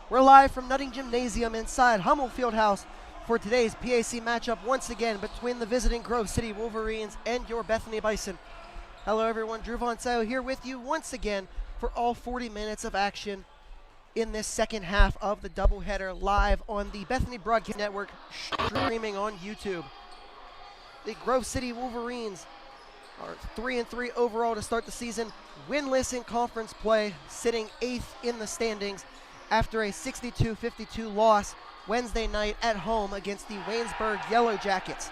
We're live from Nutting Gymnasium inside Hummel Fieldhouse for today's PAC matchup once again between the visiting Grove City Wolverines and your Bethany Bison. Hello everyone, Drew Von Sayo here with you once again for all 40 minutes of action in this second half of the doubleheader live on the Bethany Broadcast Network, streaming on YouTube. The Grove City Wolverines are 3-3 overall to start the season, winless in conference play, sitting 8th in the standings after a 62-52 loss Wednesday night at home against the Waynesburg Yellow Jackets.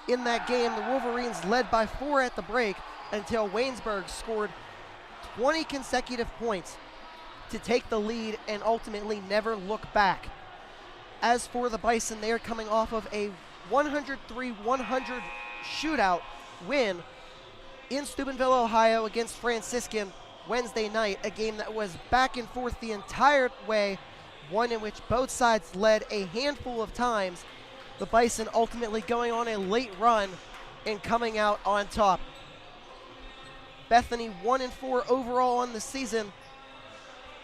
In that game, the Wolverines led by 4 at the break until Waynesburg scored 20 consecutive points to take the lead and ultimately never look back. As for the Bison, they are coming off of a 103-100 shootout win in Steubenville, Ohio against Franciscan Wednesday night, a game that was back and forth the entire way, one in which both sides led a handful of times, the Bison ultimately going on a late run and coming out on top. Bethany 1-4 overall on the season,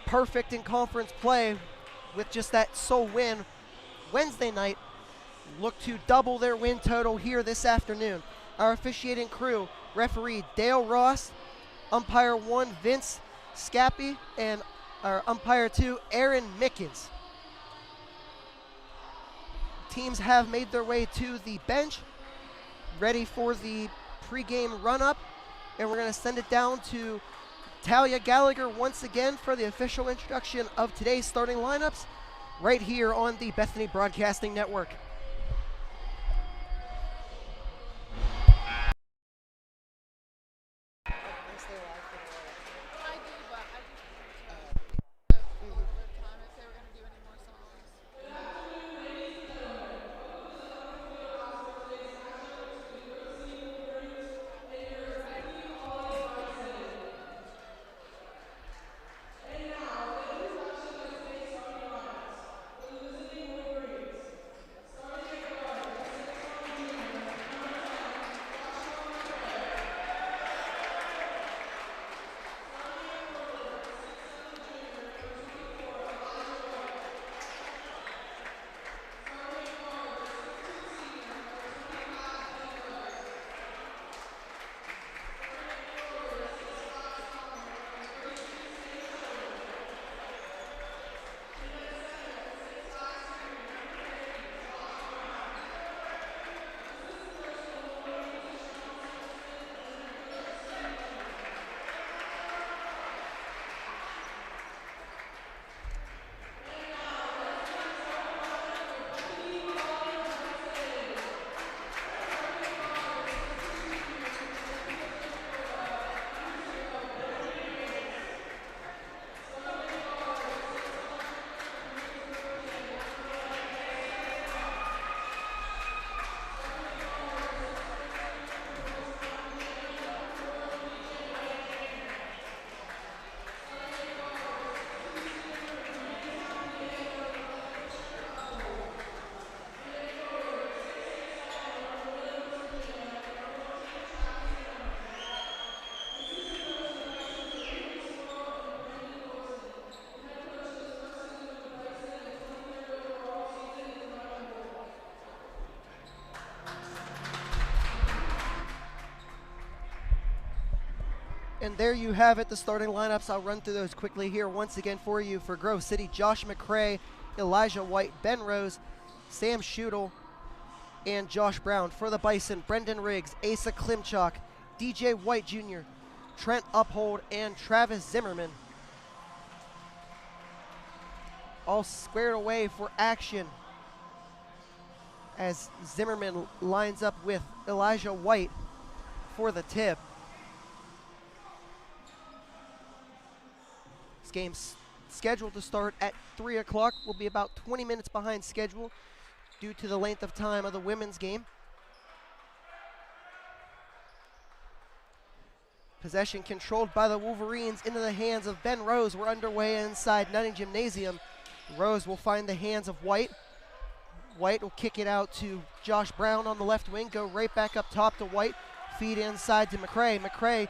perfect in conference play with just that sole win Wednesday night, look to double their win total here this afternoon. Our officiating crew, referee Dale Ross, umpire 1 Vince Scappi, and our umpire 2 Aaron Mickens. Teams have made their way to the bench, ready for the pregame run-up, and we're going to send it down to Talia Gallagher once again for the official introduction of today's starting lineups right here on the Bethany Broadcasting Network. And there you have it, the starting lineups. I'll run through those quickly here once again for you. For Grove City, Josh McCray, Elijah White, Ben Rose, Sam Schudel, and Josh Brown. For the Bison, Brendan Riggs, Asa Klimchak, DJ White Jr., Trent Uphold, and Travis Zimmerman. All squared away for action as Zimmerman lines up with Elijah White for the tip. This game's scheduled to start at 3 o'clock. We'll be about 20 minutes behind schedule due to the length of time of the women's game. Possession controlled by the Wolverines into the hands of Ben Rose. We're underway inside Nutting Gymnasium. Rose will find the hands of White. White will kick it out to Josh Brown on the left wing, go right back up top to White, feed inside to McCray. McCray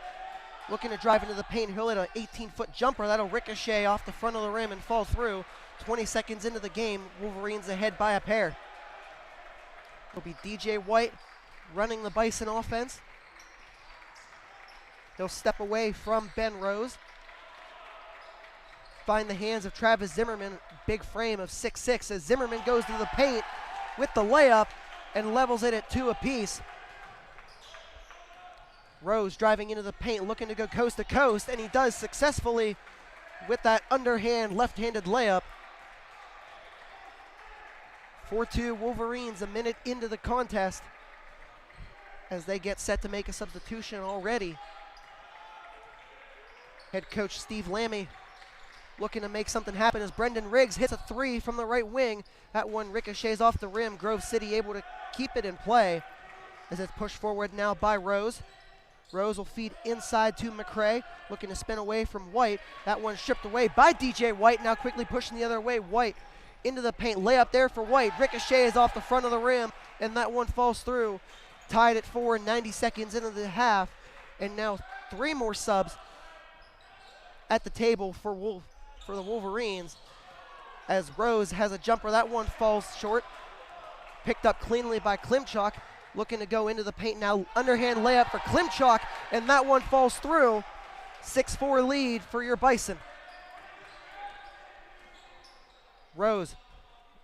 looking to drive into the paint. He'll hit an 18-foot jumper. That'll ricochet off the front of the rim and fall through. 20 seconds into the game, Wolverines ahead by a pair. It'll be DJ White running the Bison offense. He'll step away from Ben Rose. Find the hands of Travis Zimmerman, big frame of 6'6", as Zimmerman goes to the paint with the layup and levels it at 2 apiece. Rose driving into the paint, looking to go coast to coast, and he does successfully with that underhand left-handed layup. 4-2 Wolverines a minute into the contest as they get set to make a substitution already. Head coach Steve Lammy looking to make something happen as Brendan Riggs hits a 3 from the right wing. That one ricochets off the rim. Grove City able to keep it in play as it's pushed forward now by Rose. Rose will feed inside to McCray, looking to spin away from White. That one stripped away by DJ White, now quickly pushing the other way. White into the paint, layup there for White. Ricochets off the front of the rim, and that one falls through. Tied at 4, 90 seconds into the half, and now 3 more subs at the table for the Wolverines as Rose has a jumper. That one falls short. Picked up cleanly by Klimchuk, looking to go into the paint now. Underhand layup for Klimchuk, and that one falls through. 6-4 lead for your Bison. Rose,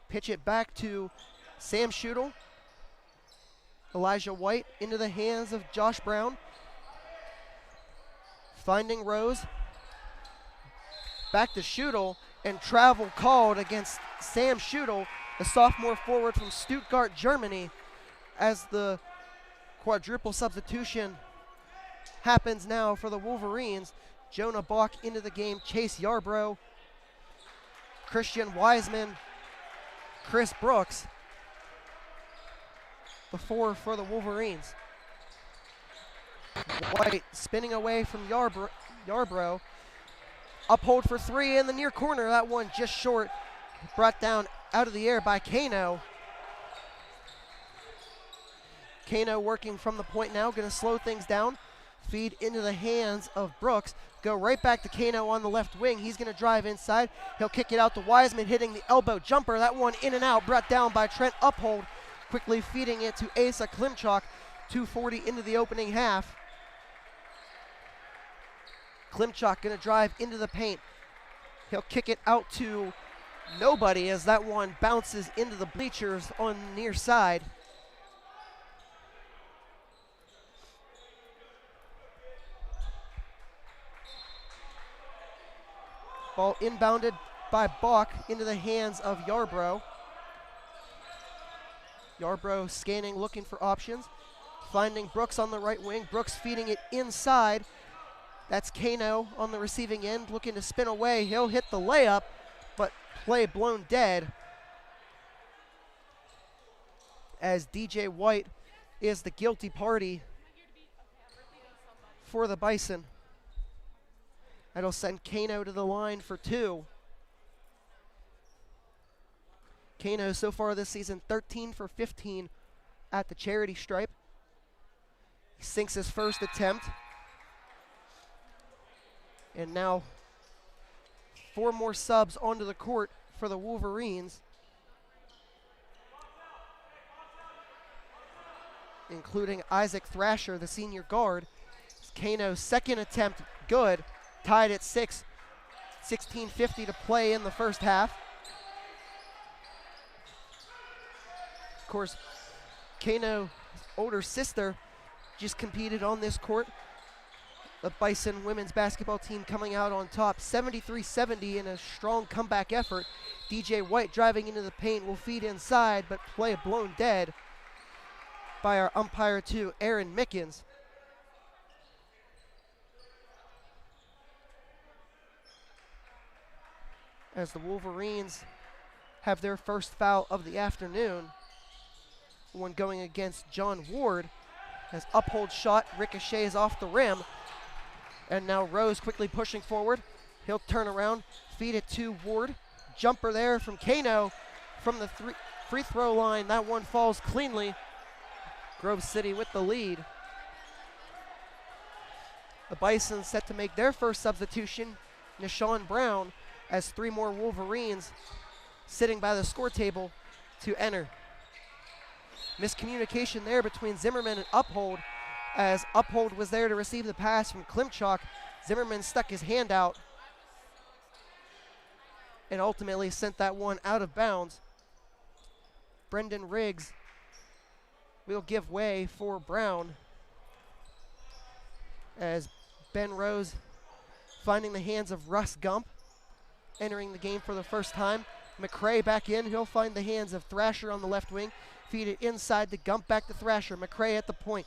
pitch it back to Sam Schudel. Elijah White into the hands of Josh Brown. Finding Rose. Back to Schudel, and travel called against Sam Schudel, the sophomore forward from Stuttgart, Germany, as the quadruple substitution happens now for the Wolverines. Jonah Bach into the game, Chase Yarbrough, Christian Wiseman, Chris Brooks, the 4 for the Wolverines. White spinning away from Yarbrough. Uphold for 3 in the near corner. That one just short. Brought down out of the air by Kano. Kano working from the point now. Going to slow things down. Feed into the hands of Brooks. Go right back to Kano on the left wing. He's going to drive inside. He'll kick it out to Wiseman, hitting the elbow jumper. That one in and out. Brought down by Trent Uphold. Quickly feeding it to Asa Klimchuk. 2:40 into the opening half. Klimchuk going to drive into the paint. He'll kick it out to nobody as that one bounces into the bleachers on the near side. Ball inbounded by Bach into the hands of Yarbrough. Yarbrough scanning, looking for options. Finding Brooks on the right wing. Brooks feeding it inside. That's Kano on the receiving end, looking to spin away. He'll hit the layup, but play blown dead as DJ White is the guilty party for the Bison. That'll send Kano to the line for 2. Kano so far this season 13 for 15 at the charity stripe. He sinks his first attempt. And now 4 more subs onto the court for the Wolverines, including Isaac Thrasher, the senior guard. Kano's second attempt good, tied at 6, 16:50 to play in the first half. Of course, Kano's older sister just competed on this court. The Bison women's basketball team coming out on top, 73-70 in a strong comeback effort. DJ White driving into the paint will feed inside, but play blown dead by our umpire 2, Aaron Mickens. As the Wolverines have their first foul of the afternoon, one going against John Ward, as Uphold shot ricochets off the rim. And now Rose quickly pushing forward. He'll turn around, feed it to Ward. Jumper there from Kano from the free throw line. That one falls cleanly. Grove City with the lead. The Bison set to make their first substitution, Nishawn Brown, as 3 more Wolverines sitting by the score table to enter. Miscommunication there between Zimmerman and Uphold, as Uphold was there to receive the pass from Klimchuk. Zimmerman stuck his hand out and ultimately sent that one out of bounds. Brendan Riggs will give way for Brown as Ben Rose finding the hands of Russ Gump, entering the game for the first time. McCray back in. He'll find the hands of Thrasher on the left wing. Feed it inside to Gump, back to Thrasher. McCray at the point.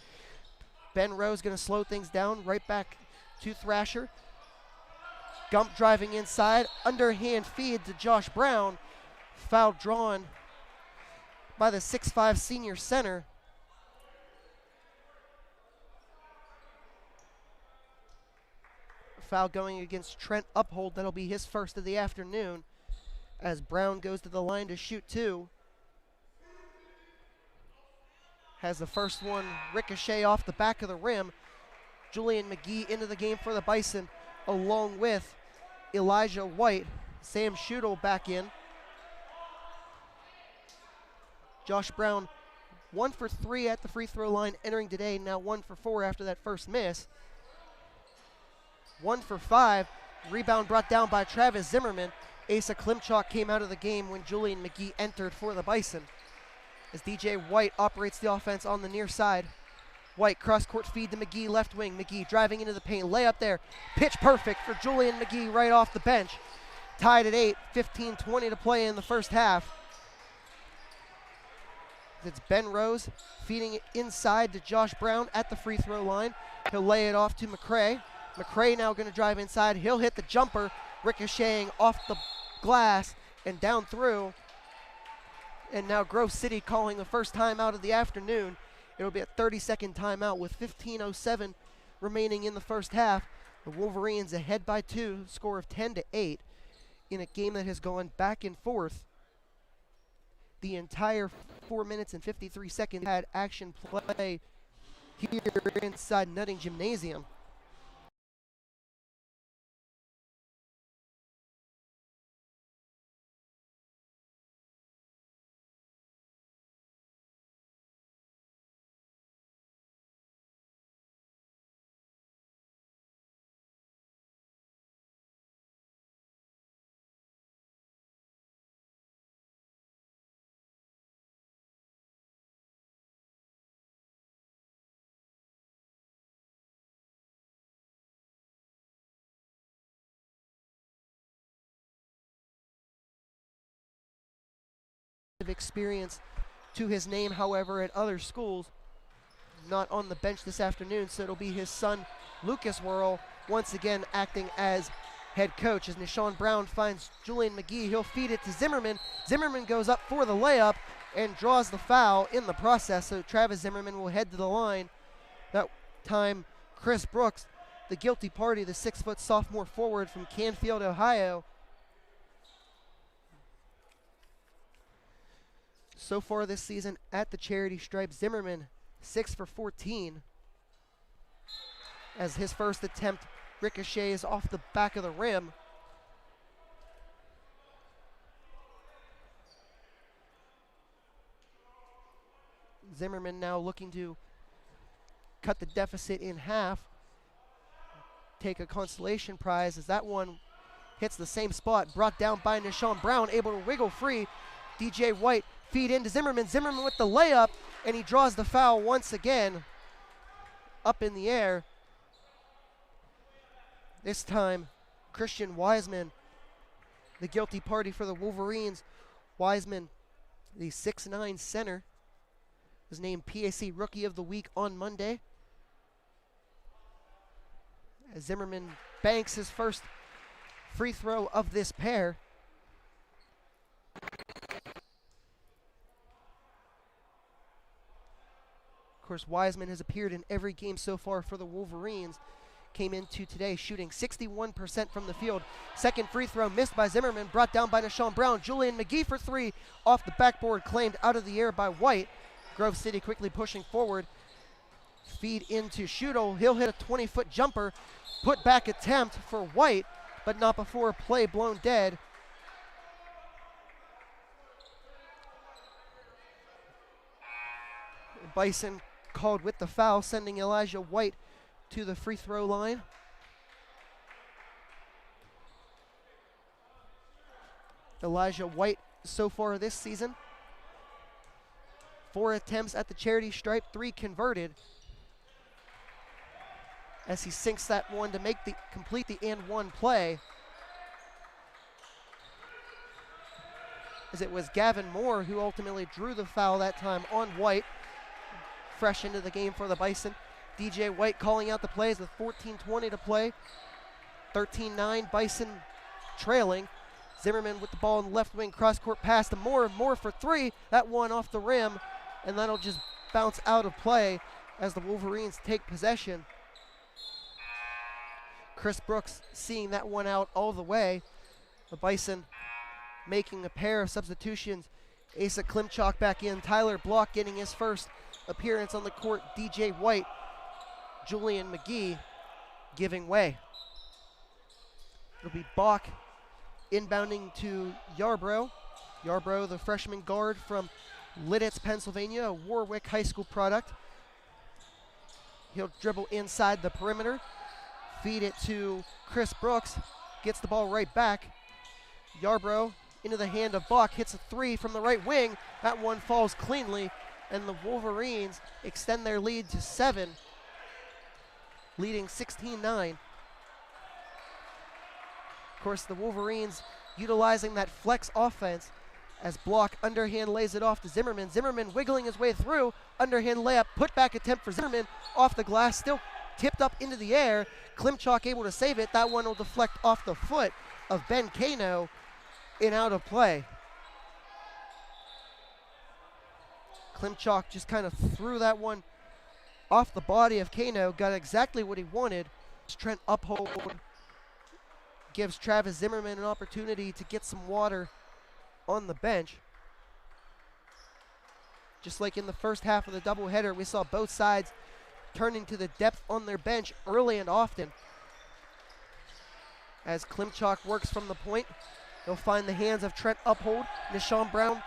Ben Rose going to slow things down. Right back to Thrasher. Gump driving inside. Underhand feed to Josh Brown. Foul drawn by the 6'5" senior center. Foul going against Trent Uphold. That'll be his first of the afternoon, as Brown goes to the line to shoot 2. Has the first one ricochet off the back of the rim. Julian McGee into the game for the Bison, along with Elijah White. Sam Schudel back in. Josh Brown 1 for 3 at the free throw line entering today, now 1 for 4 after that first miss. 1 for 5. Rebound brought down by Travis Zimmerman. Asa Klimchuk came out of the game when Julian McGee entered for the Bison, as DJ White operates the offense on the near side. White cross-court feed to McGee, left wing. McGee driving into the paint, layup there. Pitch perfect for Julian McGee right off the bench. Tied at 8, 15-20 to play in the first half. It's Ben Rose feeding it inside to Josh Brown at the free throw line. He'll lay it off to McCray. McCray now going to drive inside. He'll hit the jumper, ricocheting off the glass and down through. And now Grove City calling the first timeout of the afternoon. It'll be a 30-second timeout with 15:07 remaining in the first half. The Wolverines ahead by 2, score of 10-8 in a game that has gone back and forth. The entire 4 minutes and 53 seconds had action play here inside Nutting Gymnasium. Experience to his name, however, at other schools. Not on the bench this afternoon, so it'll be his son, Lucas Worrell, once again acting as head coach. As Nishawn Brown finds Julian McGee, he'll feed it to Zimmerman. Zimmerman goes up for the layup and draws the foul in the process, so Travis Zimmerman will head to the line. That time, Chris Brooks, the guilty party, the 6-foot sophomore forward from Canfield, Ohio. So far this season at the charity stripe, Zimmerman 6 for 14, as his first attempt ricochets off the back of the rim. Zimmerman now looking to cut the deficit in half, take a consolation prize, as that one hits the same spot, brought down by Nishawn Brown, able to wiggle free. DJ White feed into Zimmerman. Zimmerman with the layup, and he draws the foul once again up in the air. This time, Christian Wiseman, the guilty party for the Wolverines. Wiseman, the 6'9" center, was named PAC Rookie of the Week on Monday. As Zimmerman banks his first free throw of this pair. Of course, Wiseman has appeared in every game so far for the Wolverines. Came into today shooting 61% from the field. Second free throw missed by Zimmerman, brought down by Nishawn Brown. Julian McGee for 3 off the backboard, claimed out of the air by White. Grove City quickly pushing forward. Feed into Schutel. He'll hit a 20-foot jumper. Put back attempt for White, but not before play blown dead. Bison called with the foul, sending Elijah White to the free throw line. Elijah White so far this season, 4 attempts at the charity stripe, 3 converted. As he sinks that one to complete the and one play. As it was Gavin Moore who ultimately drew the foul that time on White. Fresh into the game for the Bison. DJ White calling out the plays with 14:20 to play. 13-9, Bison trailing. Zimmerman with the ball in the left wing, cross-court pass to Moore. Moore for 3, that one off the rim, and that'll just bounce out of play as the Wolverines take possession. Chris Brooks seeing that one out all the way. The Bison making a pair of substitutions. Asa Klimchak back in, Tyler Block getting his first appearance on the court. DJ White, Julian McGee giving way. It'll be Bach inbounding to Yarbrough. Yarbrough, the freshman guard from Lidditz, Pennsylvania, a Warwick High School product. He'll dribble inside the perimeter, feed it to Chris Brooks, gets the ball right back. Yarbrough into the hand of Bach, hits a 3 from the right wing. That one falls cleanly, and the Wolverines extend their lead to 7, leading 16-9. Of course, the Wolverines utilizing that flex offense as Block underhand lays it off to Zimmerman. Zimmerman wiggling his way through, underhand layup, put back attempt for Zimmerman, off the glass, still tipped up into the air. Klimchak able to save it. That one will deflect off the foot of Ben Kano and out of play. Klimchak just kind of threw that one off the body of Kano, got exactly what he wanted. Trent Uphold gives Travis Zimmerman an opportunity to get some water on the bench. Just like in the first half of the doubleheader, we saw both sides turning to the depth on their bench early and often. As Klimchak works from the point, he'll find the hands of Trent Uphold. Nishan Brown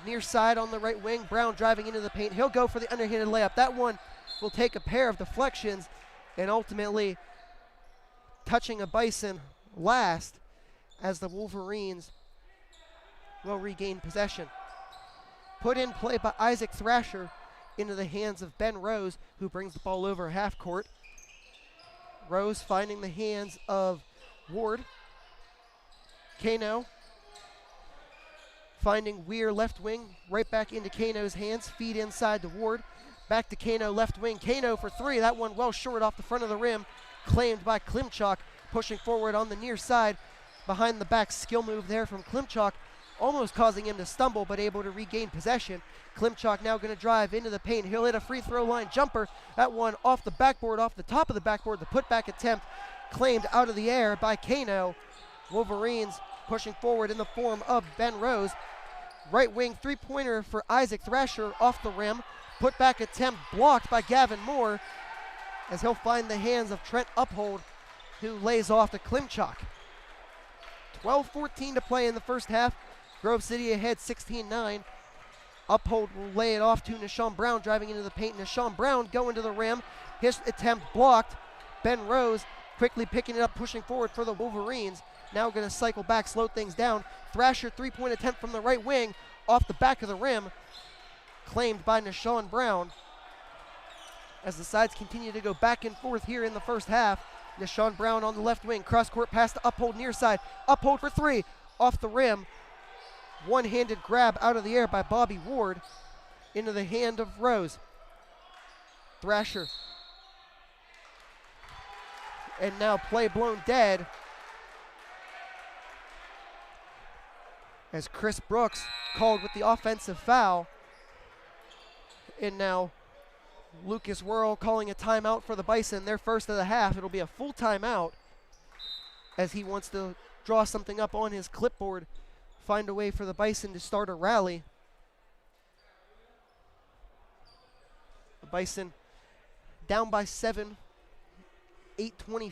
near side on the right wing. Brown driving into the paint. He'll go for the underhanded layup. That one will take a pair of deflections and ultimately touching a Bison last as the Wolverines will regain possession. Put in play by Isaac Thrasher into the hands of Ben Rose, who brings the ball over half court. Rose finding the hands of Ward. Kano finding Weir left wing, right back into Kano's hands. Feed inside to Ward. Back to Kano left wing. Kano for 3. That one well short off the front of the rim. Claimed by Klimchak. Pushing forward on the near side. Behind the back skill move there from Klimchak. Almost causing him to stumble, but able to regain possession. Klimchak now going to drive into the paint. He'll hit a free throw line jumper. That one off the backboard, off the top of the backboard. The putback attempt claimed out of the air by Kano. Wolverines pushing forward in the form of Ben Rose. Right wing three-pointer for Isaac Thrasher off the rim. Putback attempt blocked by Gavin Moore as he'll find the hands of Trent Uphold, who lays off to Klimchak. 12:14 to play in the first half. Grove City ahead 16-9. Uphold will lay it off to Nishan Brown driving into the paint. Nishan Brown going to the rim. His attempt blocked. Ben Rose quickly picking it up, pushing forward for the Wolverines. Now going to cycle back, slow things down. Thrasher three-point attempt from the right wing off the back of the rim. Claimed by Nishan Brown. As the sides continue to go back and forth here in the first half. Nishan Brown on the left wing. Cross-court pass to Uphold near side. Uphold for 3. Off the rim. One-handed grab out of the air by Bobby Ward into the hand of Rose. Thrasher. And now play blown dead as Chris Brooks called with the offensive foul. And now Lucas Worrell calling a timeout for the Bison, their first of the half. It'll be a full timeout as he wants to draw something up on his clipboard, find a way for the Bison to start a rally. The Bison down by 7, 8:20.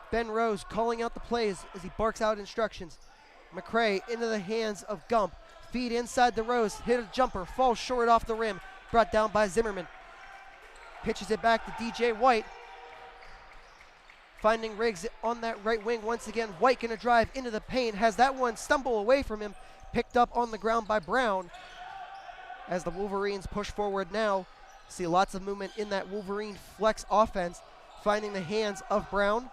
Ben Rose calling out the plays as he barks out instructions. McCray into the hands of Gump. Feed inside the Rose. Hit a jumper. Falls short off the rim. Brought down by Zimmerman. Pitches it back to DJ White. Finding Riggs on that right wing once again. White going to drive into the paint. Has that one stumble away from him. Picked up on the ground by Brown. As the Wolverines push forward now. See lots of movement in that Wolverine flex offense. Finding the hands of Brown.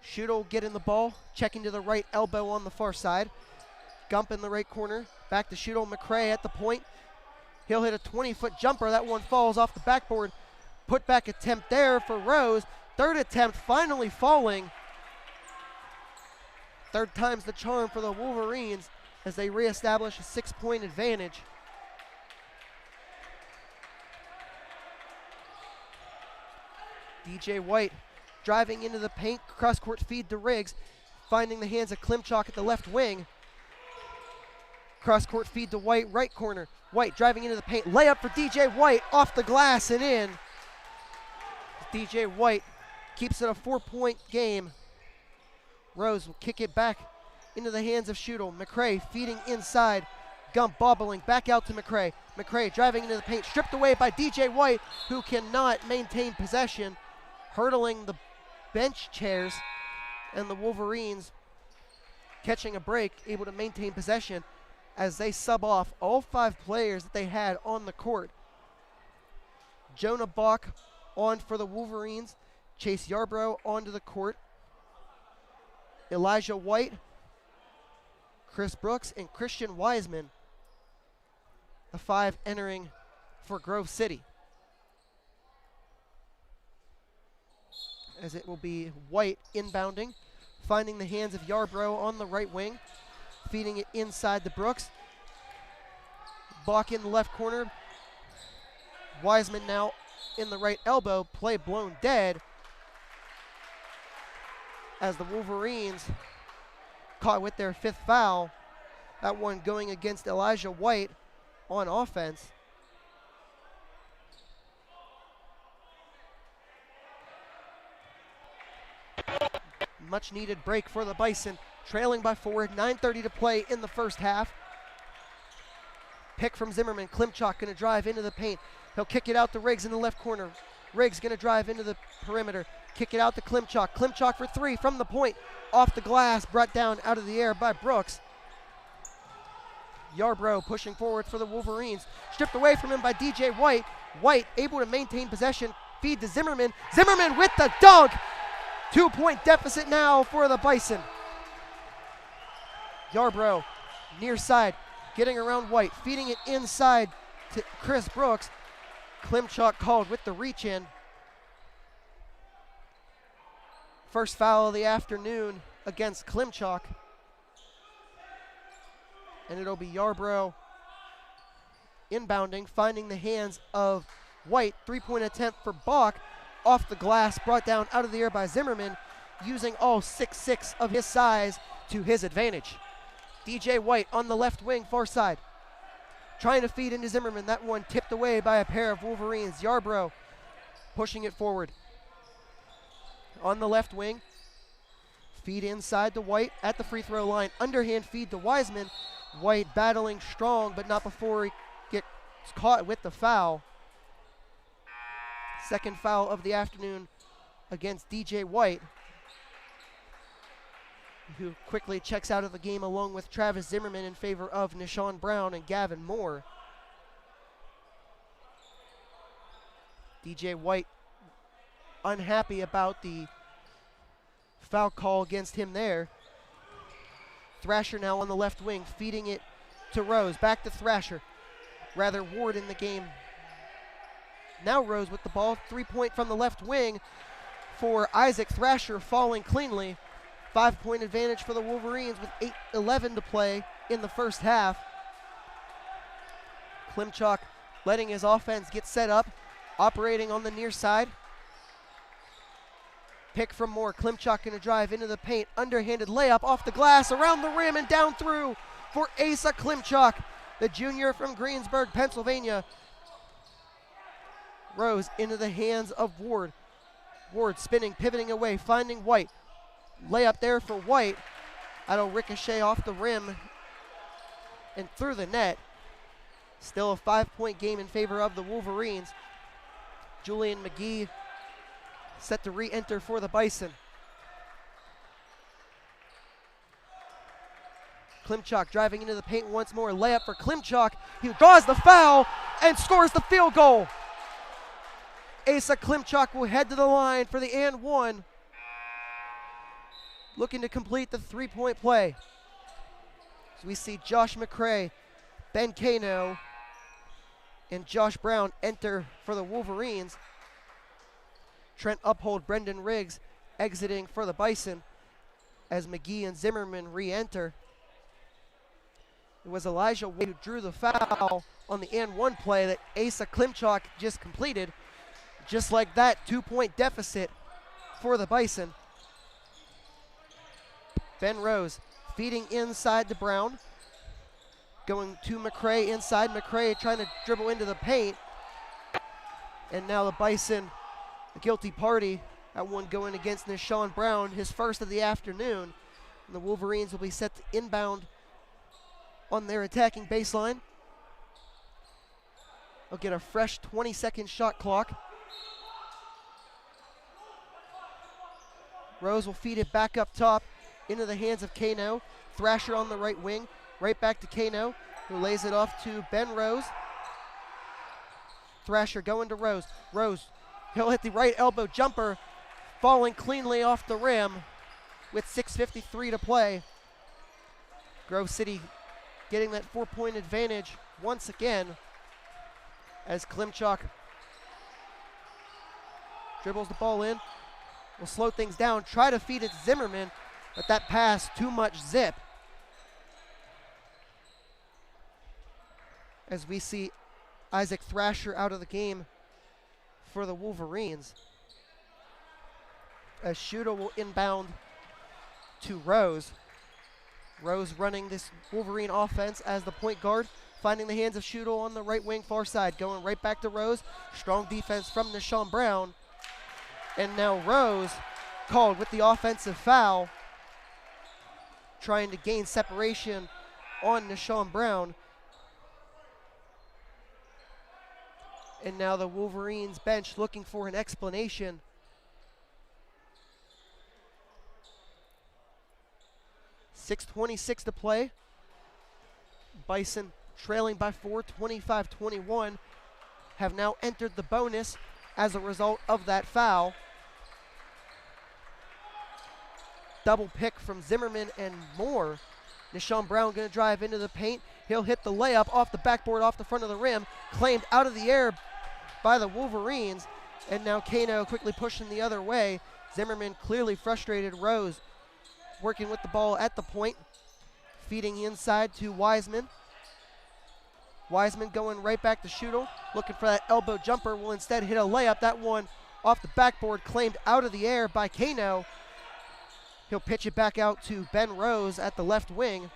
Schutel getting the ball, checking to the right elbow on the far side. Gump in the right corner, back to Schutel. McCray at the point. He'll hit a 20-foot jumper. That one falls off the backboard. Put back attempt there for Rose. Third attempt finally falling. Third time's the charm for the Wolverines as they reestablish a 6-point advantage. DJ White driving into the paint, cross-court feed to Riggs, finding the hands of Klimchuk at the left wing. Cross-court feed to White, right corner. White driving into the paint, layup for DJ White, off the glass and in. DJ White keeps it a 4-point game. Rose will kick it back into the hands of Schutel. McCray feeding inside. Gump bobbling back out to McCray. McCray driving into the paint, stripped away by DJ White, who cannot maintain possession, hurdling the bench chairs, and the Wolverines catching a break, able to maintain possession as they sub off all 5 players that they had on the court. Jonah Bach on for the Wolverines. Chase Yarbrough onto the court. Elijah White, Chris Brooks, and Christian Wiseman, the 5 entering for Grove City. As it will be White inbounding, finding the hands of Yarbrough on the right wing, feeding it inside to Brooks. Bach in the left corner. Wiseman now in the right elbow, play blown dead as the Wolverines caught with their 5th foul. That one going against Elijah White on offense. Much needed break for the Bison, trailing by 4, 9:30 to play in the first half. Pick from Zimmerman. Klimchuk going to drive into the paint. He'll kick it out to Riggs in the left corner. Riggs going to drive into the perimeter. Kick it out to Klimchuk. Klimchuk for 3 from the point. Off the glass, brought down out of the air by Brooks. Yarbrough pushing forward for the Wolverines. Stripped away from him by DJ White. White able to maintain possession. Feed to Zimmerman. Zimmerman with the dunk. 2-point deficit now for the Bison. Yarbrough near side, getting around White, feeding it inside to Chris Brooks. Klimchuk called with the reach in. First foul of the afternoon against Klimchuk. And it'll be Yarbrough inbounding, finding the hands of White. 3-point attempt for Bach. Off the glass, brought down out of the air by Zimmerman. using all 6'6" of his size to his advantage. DJ White on the left wing, far side. Trying to feed into Zimmerman. That one tipped away by a pair of Wolverines. Yarbrough pushing it forward. On the left wing. Feed inside to White at the free throw line. Underhand feed to Wiseman. White battling strong, but not before he gets caught with the foul. Second foul of the afternoon against DJ White, who quickly checks out of the game along with Travis Zimmerman in favor of Nishawn Brown and Gavin Moore. DJ White unhappy about the foul call against him there. Thrasher now on the left wing, feeding it to Rose. Back to Thrasher. Rather, Ward in the game. Now Rose with the ball. 3-point from the left wing for Isaac Thrasher, falling cleanly. 5-point advantage for the Wolverines with 8:11 to play in the first half. Klimchuk letting his offense get set up, operating on the near side. Pick from Moore. Klimchuk going to drive into the paint. Underhanded layup off the glass, around the rim and down through for Asa Klimchuk, the junior from Greensburg, Pennsylvania. Rose into the hands of Ward. Ward spinning, pivoting away, finding White. Layup there for White. That'll ricochet off the rim and through the net. Still a 5-point game in favor of the Wolverines. Julian McGee set to re-enter for the Bison. Klimchuk driving into the paint once more. Layup for Klimchuk. He draws the foul and scores the field goal. Asa Klimchuk will head to the line for the and one. Looking to complete the 3-point play. So we see Josh McCray, Ben Kano, and Josh Brown enter for the Wolverines. Trent Uphold, Brendan Riggs exiting for the Bison as McGee and Zimmerman re-enter. It was Elijah Wade who drew the foul on the and one play that Asa Klimchuk just completed. Just like that, 2-point deficit for the Bison. Ben Rose feeding inside to Brown. Going to McCray inside. McCray trying to dribble into the paint. And now the Bison, a guilty party. That one going against Nishawn Brown, his first of the afternoon. And the Wolverines will be set to inbound on their attacking baseline. They'll get a fresh 20-second shot clock. Rose will feed it back up top into the hands of Kano. Thrasher on the right wing. Right back to Kano, who lays it off to Ben Rose. Thrasher going to Rose. Rose, he'll hit the right elbow jumper, falling cleanly off the rim with 6:53 to play. Grove City getting that 4-point advantage once again as Klimchuk dribbles the ball in. Will slow things down, try to feed it to Zimmerman, but that pass, too much zip. As we see Isaac Thrasher out of the game for the Wolverines. As Shudo will inbound to Rose. Rose running this Wolverine offense as the point guard, finding the hands of Shudo on the right wing far side, going right back to Rose. Strong defense from Nishawn Brown. And now Rose called with the offensive foul, trying to gain separation on Nishawn Brown. And now the Wolverines bench looking for an explanation. .6:26 to play. Bison trailing by 4, 25-21, have now entered the bonus as a result of that foul. Double pick from Zimmerman and Moore. Nishawn Brown going to drive into the paint. He'll hit the layup off the backboard, off the front of the rim, claimed out of the air by the Wolverines. And now Kano quickly pushing the other way. Zimmerman clearly frustrated. Rose working with the ball at the point, feeding inside to Wiseman. Wiseman going right back to Shudo, looking for that elbow jumper, will instead hit a layup. That one off the backboard, claimed out of the air by Kano. He'll pitch it back out to Ben Rose at the left wing.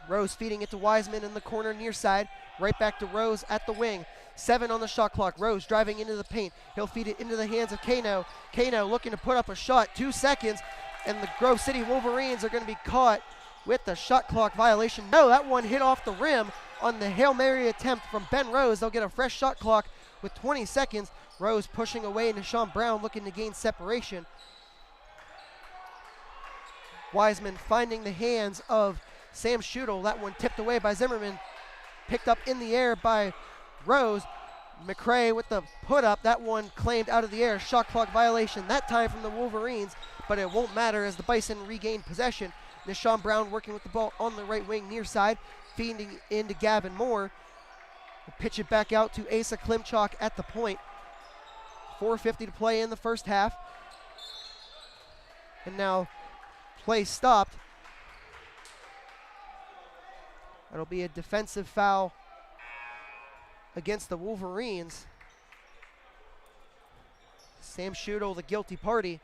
Rose feeding it to Wiseman in the corner near side. Right back to Rose at the wing. 7 on the shot clock. Rose driving into the paint. He'll feed it into the hands of Kano. Kano looking to put up a shot. 2 seconds, and the Grove City Wolverines are going to be caught with the shot clock violation. No, that one hit off the rim on the Hail Mary attempt from Ben Rose. They'll get a fresh shot clock with 20 seconds. Rose pushing away, and Deshaun Brown looking to gain separation. Wiseman finding the hands of Sam Schudel. That one tipped away by Zimmerman. Picked up in the air by Rose. McCray with the put up. That one claimed out of the air. Shot clock violation that time from the Wolverines, but it won't matter as the Bison regain possession. Deshaun Brown working with the ball on the right wing near side, feeding into Gavin Moore. We'll pitch it back out to Asa Klimchak at the point. 4:50 to play in the first half. And now play stopped. It'll be a defensive foul against the Wolverines. Sam Schudel, the guilty party.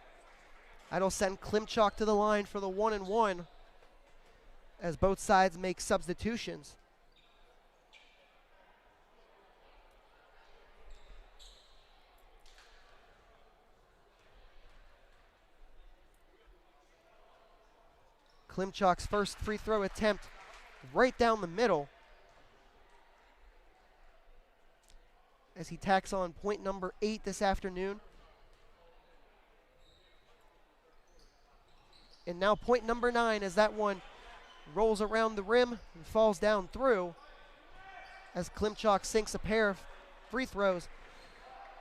That'll send Klimchak to the line for the 1-and-1 as both sides make substitutions. Klimchak's first free throw attempt right down the middle as he tacks on point number 8 this afternoon. And now point number 9 as that one rolls around the rim and falls down through as Klimchak sinks a pair of free throws.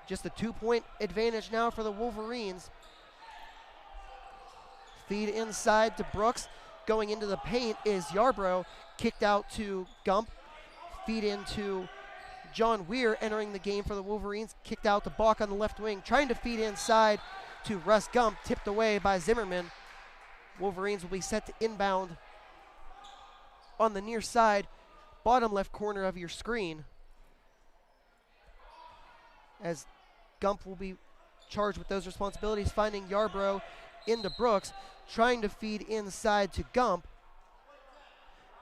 Just a 2-point advantage now for the Wolverines. Feed inside to Brooks. Going into the paint is Yarbrough. Kicked out to Gump. Feed into John Weir entering the game for the Wolverines. Kicked out to Bach on the left wing. Trying to feed inside to Russ Gump. Tipped away by Zimmerman. Wolverines will be set to inbound on the near side, bottom left corner of your screen, as Gump will be charged with those responsibilities, finding Yarbrough into Brooks, trying to feed inside to Gump,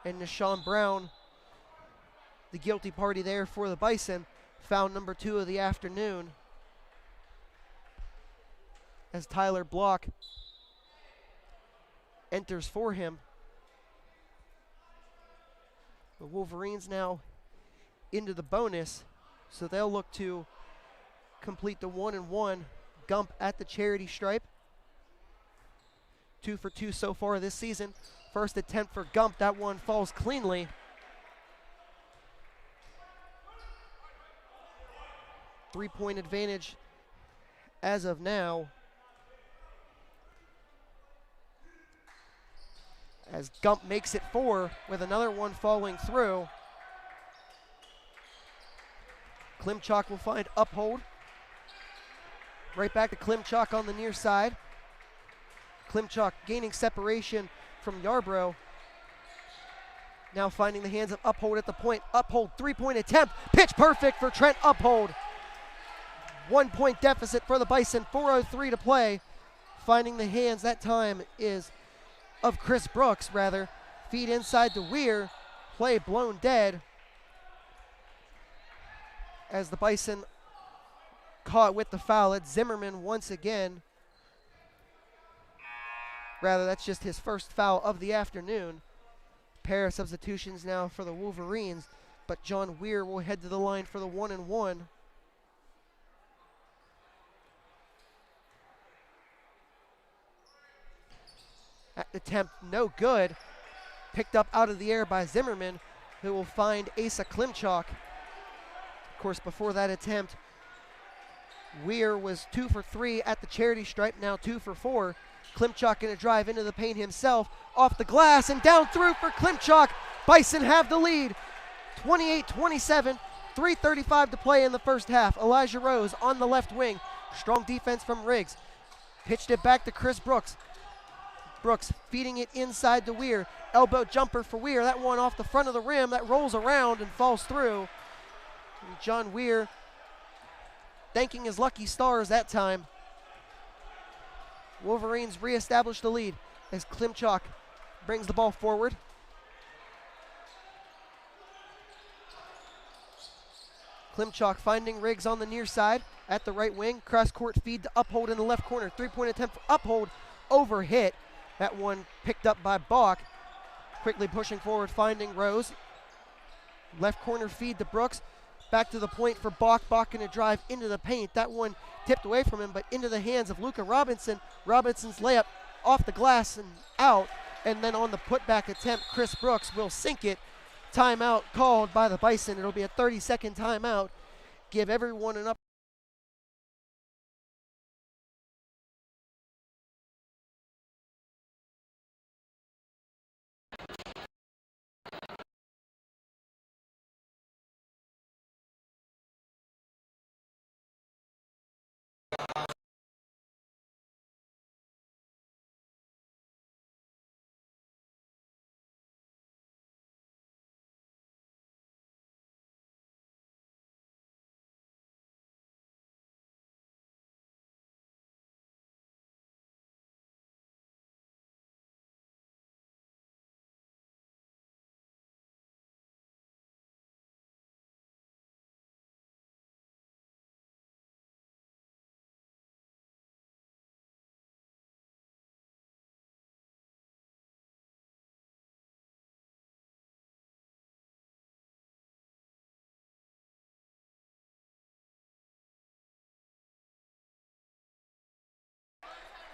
and Deshaun Brown, the guilty party there for the Bison, foul number 2 of the afternoon, as Tyler Block enters for him. The Wolverines now into the bonus, so they'll look to complete the 1-and-1. Gump at the charity stripe. 2 for 2 so far this season. First attempt for Gump, that one falls cleanly. Three-point advantage as of now, as Gump makes it 4 with another one falling through. Klimchak will find Uphold. Right back to Klimchak on the near side. Klimchak gaining separation from Yarbrough. Now finding the hands of Uphold at the point. Uphold 3-point attempt. Pitch perfect for Trent Uphold. 1-point deficit for the Bison. 4:03 to play. Finding the hands that time is of Chris Brooks, rather. Feed inside to Weir. Play blown dead as the Bison caught with the foul. It's Zimmerman once again. Rather, that's just his first foul of the afternoon. Pair of substitutions now for the Wolverines, but John Weir will head to the line for the 1-and-1. That attempt no good. Picked up out of the air by Zimmerman, who will find Asa Klimchak. Of course, before that attempt, Weir was 2 for 3 at the charity stripe, now 2 for 4. Klimchak going to drive into the paint himself, off the glass and down through for Klimchak. Bison have the lead, 28-27, 3:35 to play in the first half. Elijah Rose on the left wing. Strong defense from Riggs. Pitched it back to Chris Brooks. Brooks feeding it inside to Weir. Elbow jumper for Weir. That one off the front of the rim. That rolls around and falls through. And John Weir thanking his lucky stars that time. Wolverines reestablish the lead as Klimchuk brings the ball forward. Klimchuk finding Riggs on the near side at the right wing. Cross-court feed to Uphold in the left corner. Three-point attempt for Uphold, over hit. That one picked up by Bach. Quickly pushing forward, finding Rose. Left corner feed to Brooks. Back to the point for Bach. Bach going to drive into the paint. That one tipped away from him, but into the hands of Luka Robinson. Robinson's layup off the glass and out. And then on the putback attempt, Chris Brooks will sink it. Timeout called by the Bison. It'll be a 30-second timeout. Give everyone an up.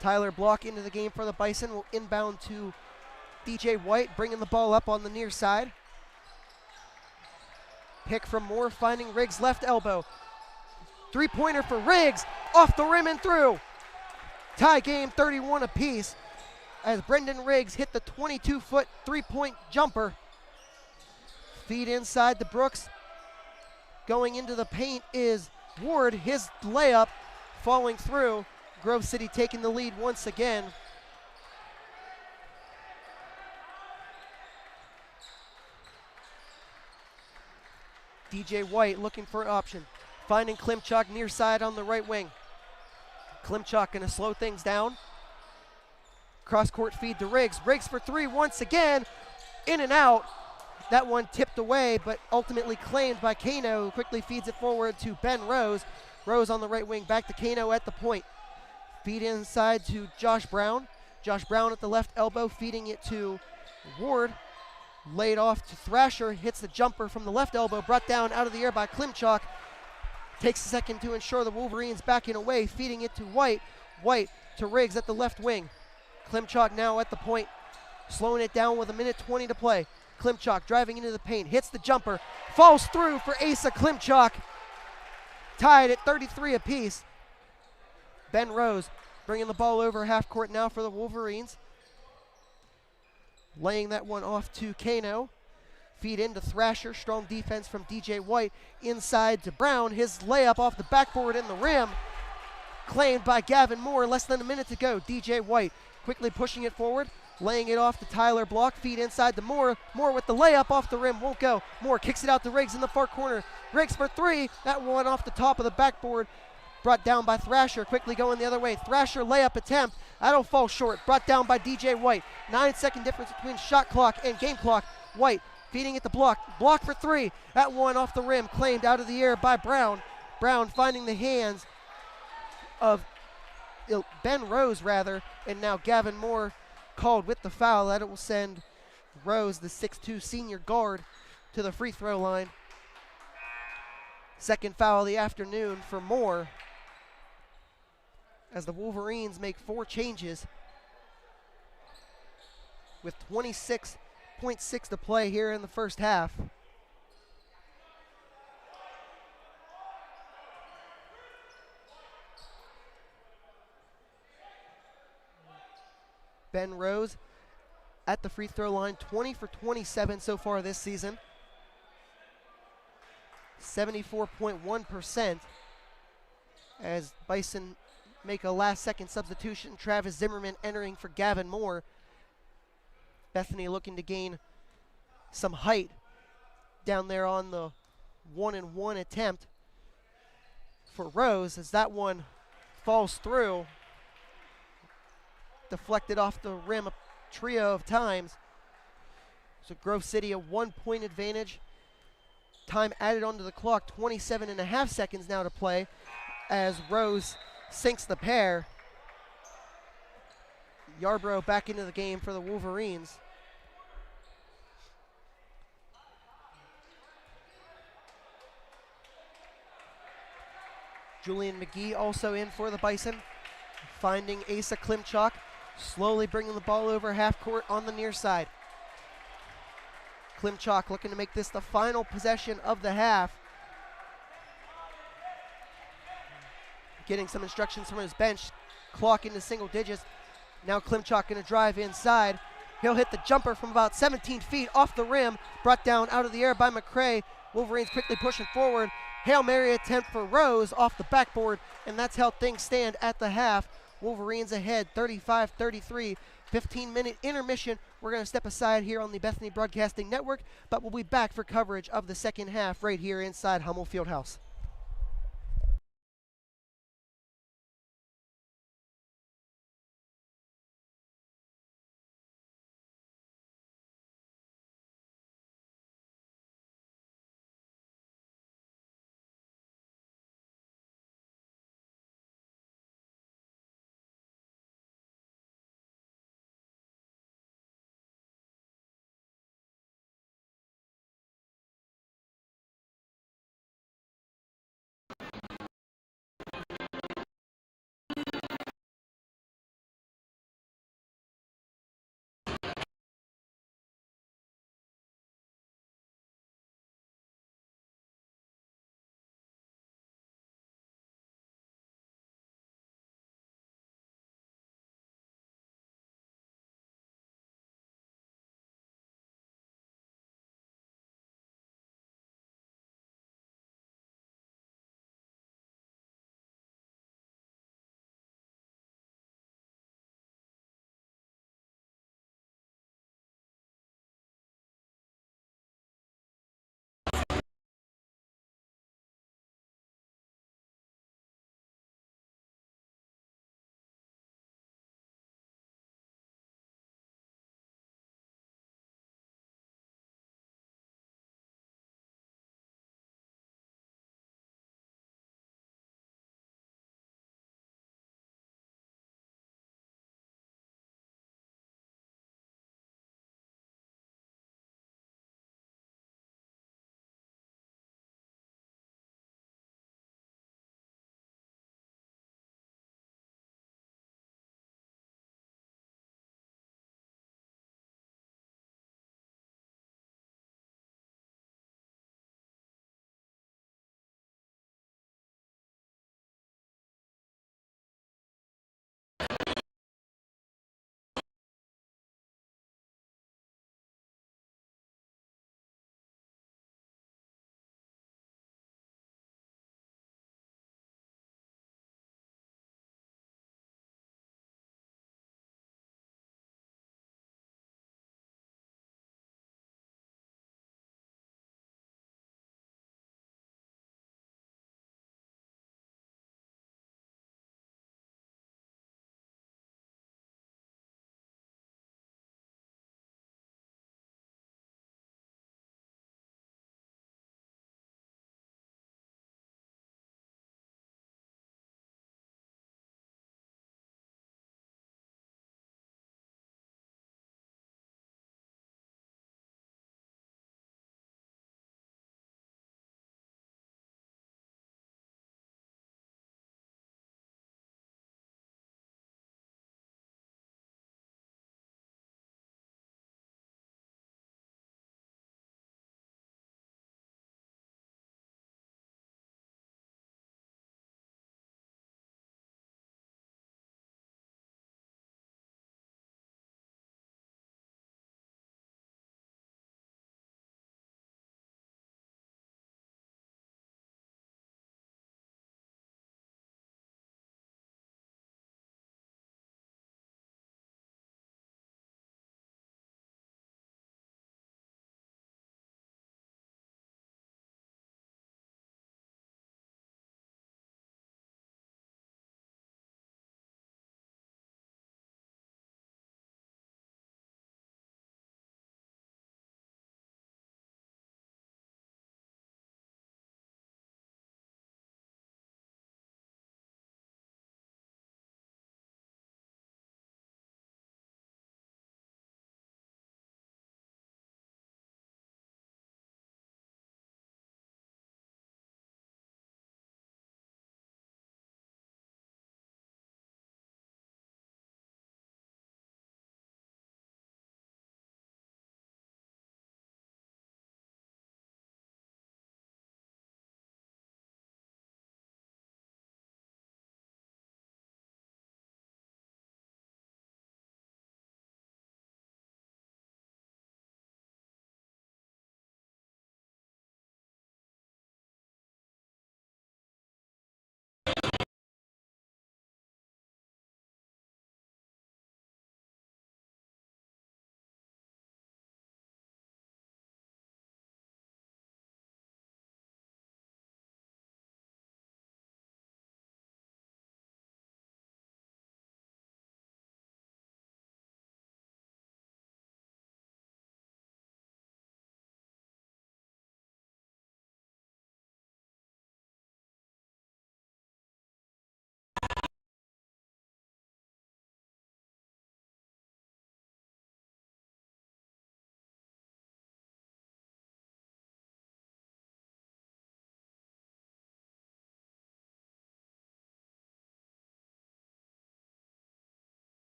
Tyler Block into the game for the Bison. Will inbound to DJ White, bringing the ball up on the near side. Pick from Moore, finding Riggs' left elbow. Three-pointer for Riggs, off the rim and through. Tie game, 31 apiece, as Brendan Riggs hit the 22-foot three-point jumper. Feed inside to Brooks. Going into the paint is Ward, his layup falling through. Grove City taking the lead once again. DJ White looking for an option. Finding Klimchuk near side on the right wing. Klimchuk gonna slow things down. Cross-court feed to Riggs. Riggs for three once again. In and out. That one tipped away, but ultimately claimed by Kano, who quickly feeds it forward to Ben Rose. Rose on the right wing, back to Kano at the point. Feed inside to Josh Brown. Josh Brown at the left elbow, feeding it to Ward. Laid off to Thrasher, hits the jumper from the left elbow, brought down out of the air by Klimchuk. Takes a second to ensure the Wolverines backing away, feeding it to White. White to Riggs at the left wing. Klimchuk now at the point, slowing it down with 1:20 to play. Klimchuk driving into the paint, hits the jumper, falls through for Asa Klimchuk. Tied at 33 apiece. Ben Rose bringing the ball over half court now for the Wolverines. Laying that one off to Kano. Feed into Thrasher. Strong defense from DJ White. Inside to Brown. His layup off the backboard in the rim. Claimed by Gavin Moore. Less than a minute to go. DJ White quickly pushing it forward. Laying it off to Tyler Block. Feed inside to Moore. Moore with the layup off the rim. Won't go. Moore kicks it out to Riggs in the far corner. Riggs for three. That one off the top of the backboard. Brought down by Thrasher, quickly going the other way. Thrasher layup attempt, that'll fall short. Brought down by DJ White. 9-second difference between shot clock and game clock. White feeding it to Block. Block for three. That one off the rim, claimed out of the air by Brown. Brown finding the hands of Ben Rose, rather, and now Gavin Moore called with the foul. That it will send Rose, the 6'2 senior guard, to the free throw line. Second foul of the afternoon for Moore, as the Wolverines make 4 changes with 26.6 to play here in the first half. Ben Rose at the free throw line, 20 for 27 so far this season. 74.1%, as Bison make a last-second substitution. Travis Zimmerman entering for Gavin Moore. Bethany looking to gain some height down there on the 1-and-1 attempt for Rose, as that one falls through. deflected off the rim a trio of times. So Grove City a 1-point advantage. Time added onto the clock, 27.5 seconds now to play as Rose sinks the pair. Yarborough back into the game for the Wolverines. Julian McGee also in for the Bison, finding Asa Klimchuk, slowly bringing the ball over half court on the near side. Klimchuk looking to make this the final possession of the half. Getting some instructions from his bench, clock into single digits. Now Klimchuk going to drive inside. He'll hit the jumper from about 17 feet off the rim, brought down out of the air by McCray. Wolverines quickly pushing forward. Hail Mary attempt for Rose off the backboard, and that's how things stand at the half. Wolverines ahead 35-33. 15-minute intermission. We're going to step aside here on the Bethany Broadcasting Network, but we'll be back for coverage of the second half right here inside Hummel Fieldhouse.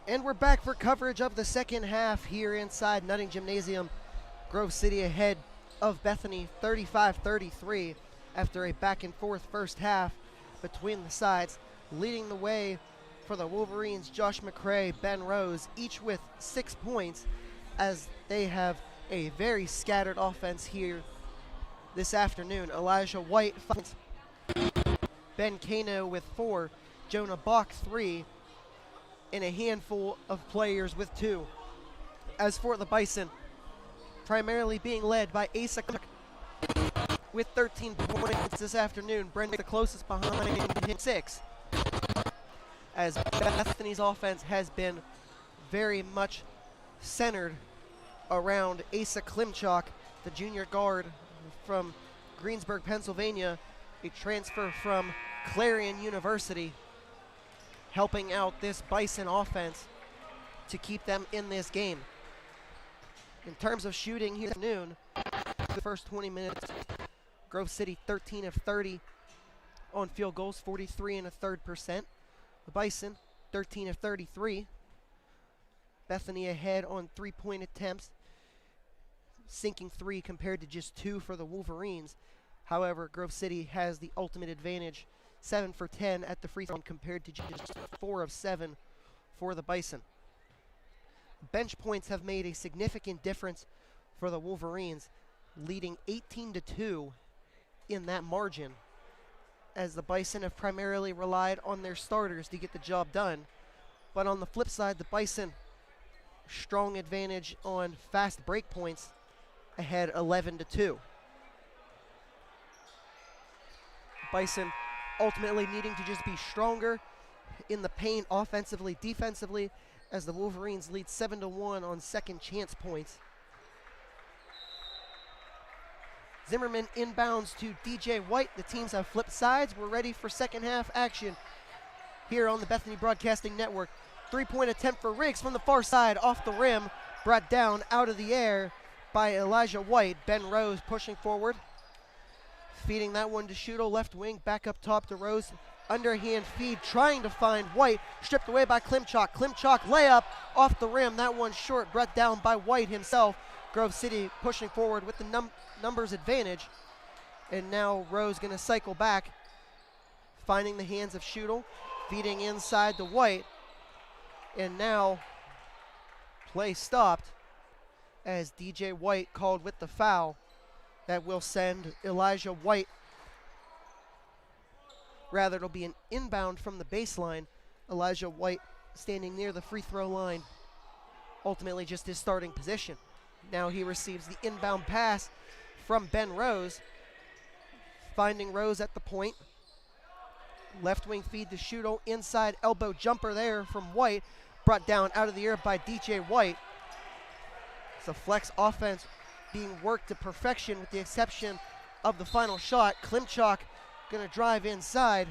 And we're back for coverage of the second half here inside Nutting Gymnasium. Grove City ahead of Bethany 35-33 after a back and forth first half between the sides. Leading the way for the Wolverines, Josh McCray, Ben Rose, each with 6 points, as they have a very scattered offense here this afternoon. Elijah White, 5, Ben Kano with 4, Jonah Bach 3, and a handful of players with 2. As for the Bison, primarily being led by Asa with 13 points this afternoon. Brendan the closest behind him, 6. As Bethany's offense has been very much centered around Asa Klimchak, the junior guard from Greensburg, Pennsylvania, a transfer from Clarion University, helping out this Bison offense to keep them in this game. In terms of shooting here this afternoon, the first 20 minutes, Grove City 13 of 30 on field goals, 43.33%. The Bison 13 of 33. Bethany ahead on 3-point attempts, sinking 3 compared to just 2 for the Wolverines. However, Grove City has the ultimate advantage, 7 for 10 at the free throw line compared to just 4 of 7 for the Bison. Bench points have made a significant difference for the Wolverines, leading 18-2 in that margin, as the Bison have primarily relied on their starters to get the job done. But on the flip side, the Bison, strong advantage on fast break points, ahead 11-2. Bison ultimately needing to just be stronger in the paint offensively, defensively, as the Wolverines lead 7-1 on second chance points. Zimmerman inbounds to DJ White. The teams have flipped sides. We're ready for second half action here on the Bethany Broadcasting Network. 3-point attempt for Riggs from the far side, off the rim, brought down out of the air by Elijah White. Ben Rose pushing forward, feeding that one to Shudo, left wing, back up top to Rose. Underhand feed, trying to find White, stripped away by Klimchak. Klimchak layup off the rim, that one short, brought down by White himself. Grove City pushing forward with the numbers advantage. And now Rose gonna cycle back, finding the hands of Shudo, feeding inside to White. And now play stopped as DJ White called with the foul. That will send Elijah White, rather it'll be an inbound from the baseline. Elijah White standing near the free throw line, ultimately just his starting position. Now he receives the inbound pass from Ben Rose, finding Rose at the point. Left wing feed to Shudo, inside elbow jumper there from White, brought down out of the air by DJ White. It's a flex offense being worked to perfection with the exception of the final shot. Klimchak gonna drive inside,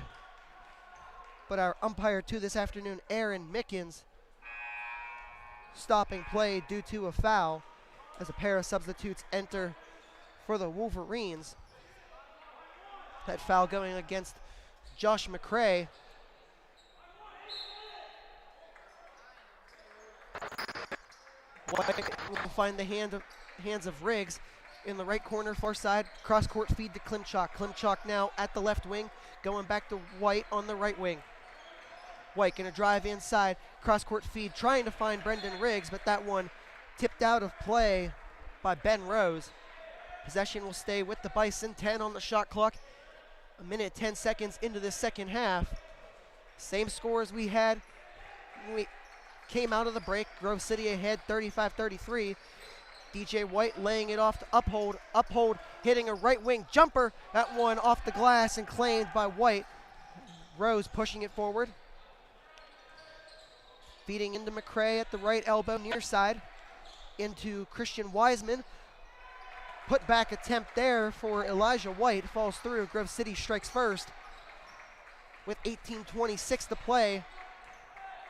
but our umpire to this afternoon, Aaron Mickens, stopping play due to a foul as a pair of substitutes enter for the Wolverines. That foul going against Josh McCray. White will find the hands of Riggs in the right corner, far side, cross-court feed to Klimchak. Klimchak now at the left wing, going back to White on the right wing. White gonna drive inside, cross-court feed, trying to find Brendan Riggs, but that one tipped out of play by Ben Rose. Possession will stay with the Bison, 10 on the shot clock. 1:10 into the second half. Same score as we had when we came out of the break. Grove City ahead 35-33. DJ White laying it off to Uphold. Uphold hitting a right wing jumper. That one off the glass and claimed by White. Rose pushing it forward. Feeding into McCray at the right elbow, near side. Into Christian Wiseman. Put back attempt there for Elijah White. Falls through. Grove City strikes first with 18:26 to play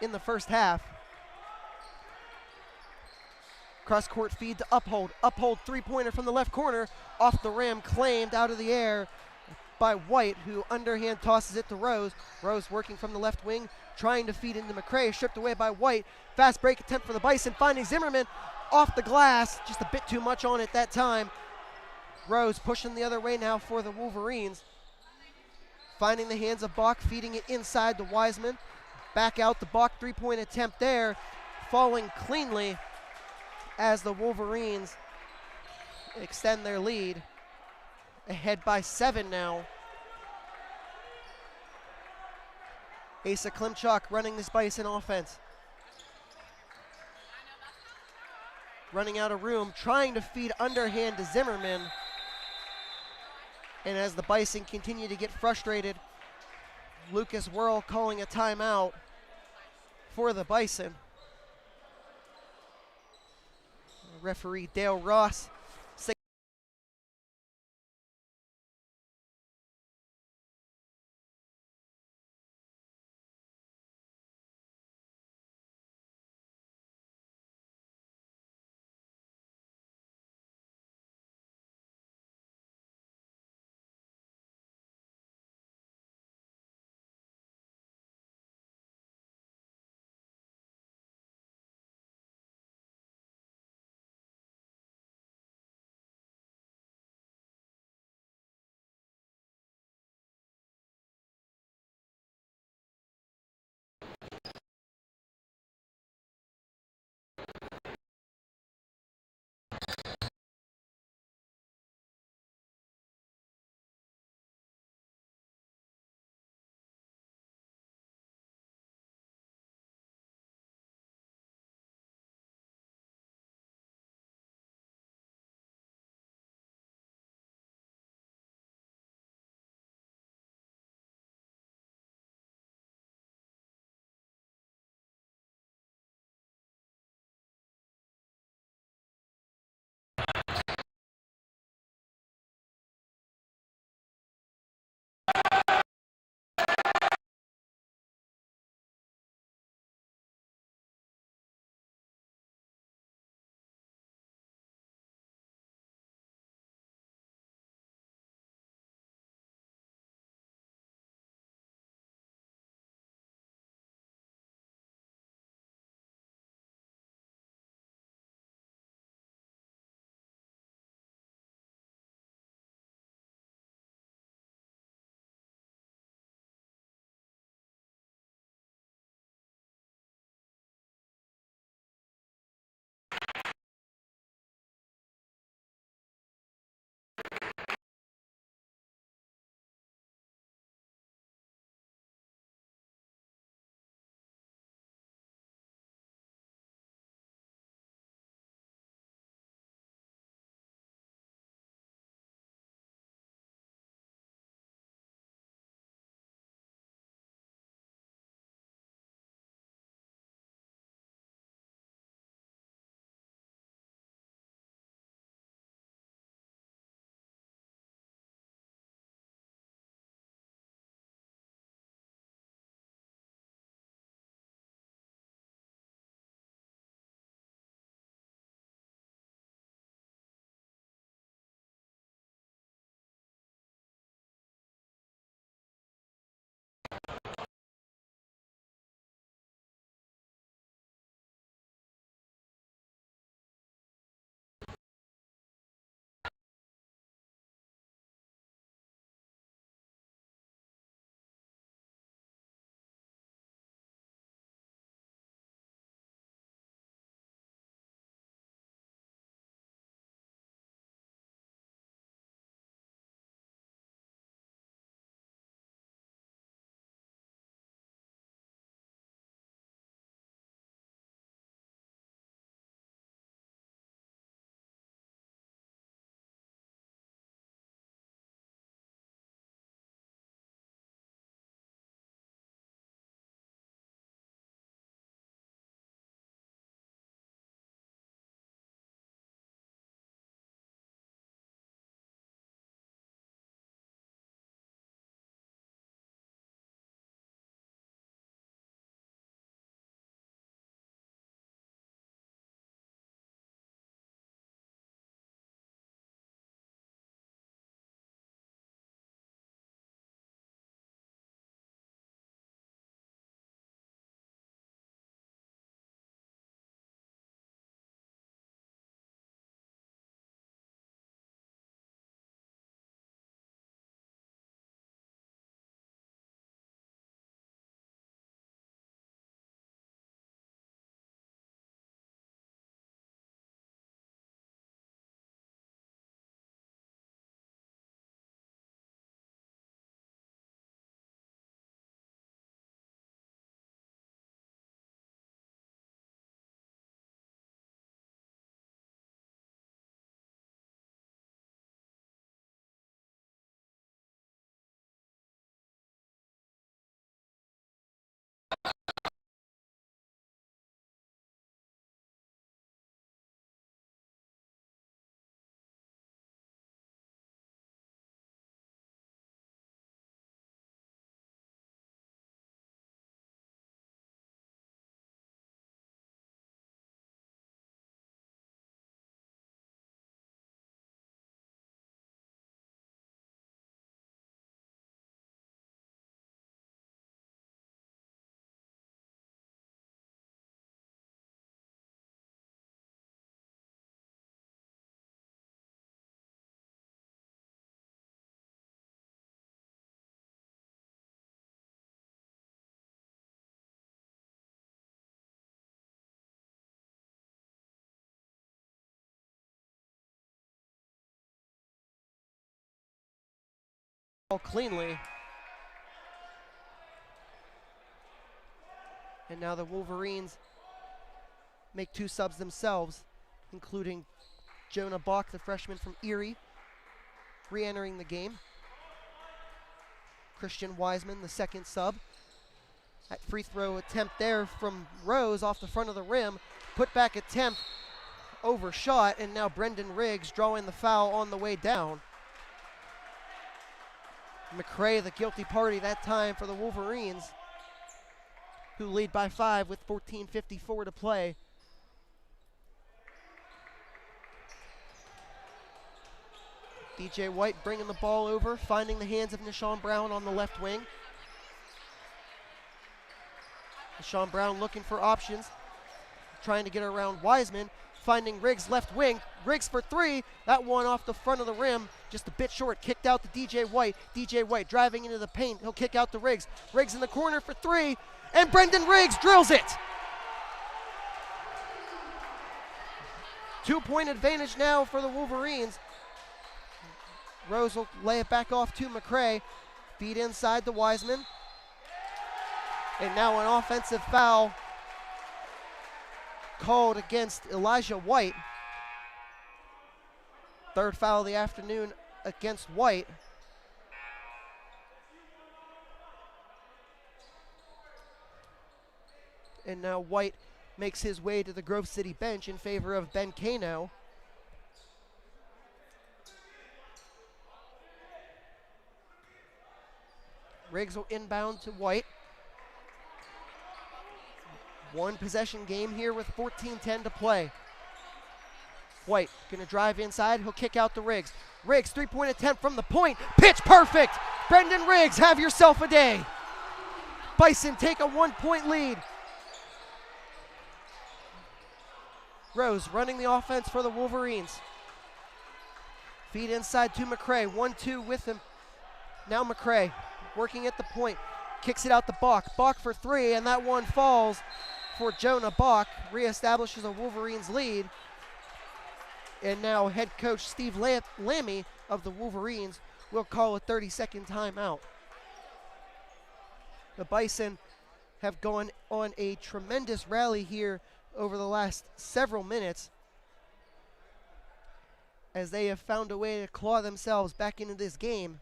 in the first half. Cross-court feed to Uphold. Uphold three-pointer from the left corner. Off the rim, claimed out of the air by White, who underhand tosses it to Rose. Rose working from the left wing, trying to feed into McCray, stripped away by White. Fast break attempt for the Bison, finding Zimmerman off the glass, just a bit too much on it that time. Rose pushing the other way now for the Wolverines. Finding the hands of Bach, feeding it inside to Wiseman. Back out the Bach three-point attempt there, falling cleanly as the Wolverines extend their lead. Ahead by 7 now. Asa Klimchuk running this Bison offense. Running out of room, trying to feed underhand to Zimmerman. And as the Bison continue to get frustrated, Lucas Whirl calling a timeout for the Bison. Referee Dale Ross ball cleanly. And now the Wolverines make 2 subs themselves, including Jonah Bach, the freshman from Erie, re-entering the game. Christian Wiseman, the second sub. That free throw attempt there from Rose off the front of the rim. Put back attempt, overshot, and now Brendan Riggs drawing the foul on the way down. McCray, the guilty party that time for the Wolverines, who lead by 5 with 14:54 to play. DJ White bringing the ball over, finding the hands of Nishawn Brown on the left wing. Nishawn Brown looking for options, trying to get around Wiseman, finding Riggs left wing. Riggs for 3, that one off the front of the rim, just a bit short, kicked out to DJ White. DJ White driving into the paint, he'll kick out to Riggs. Riggs in the corner for 3, and Brendan Riggs drills it. 2-point advantage now for the Wolverines. Rose will lay it back off to McCray. Feed inside to Wiseman. And now an offensive foul called against Elijah White. 3rd foul of the afternoon against White. And now White makes his way to the Grove City bench in favor of Ben Kano. Riggs will inbound to White. 1 possession game here with 14:10 to play. White gonna drive inside, he'll kick out to Riggs. Riggs, 3-point attempt from the point, pitch perfect! Brendan Riggs, have yourself a day. Bison take a 1-point lead. Rose running the offense for the Wolverines. Feed inside to McCray, 1-2 with him. Now McCray working at the point, kicks it out to Bach. Bach for 3, and that one falls for Jonah Bach, reestablishes a Wolverines lead. And now head coach Steve Lammy of the Wolverines will call a 30-second timeout. The Bison have gone on a tremendous rally here over the last several minutes, as they have found a way to claw themselves back into this game.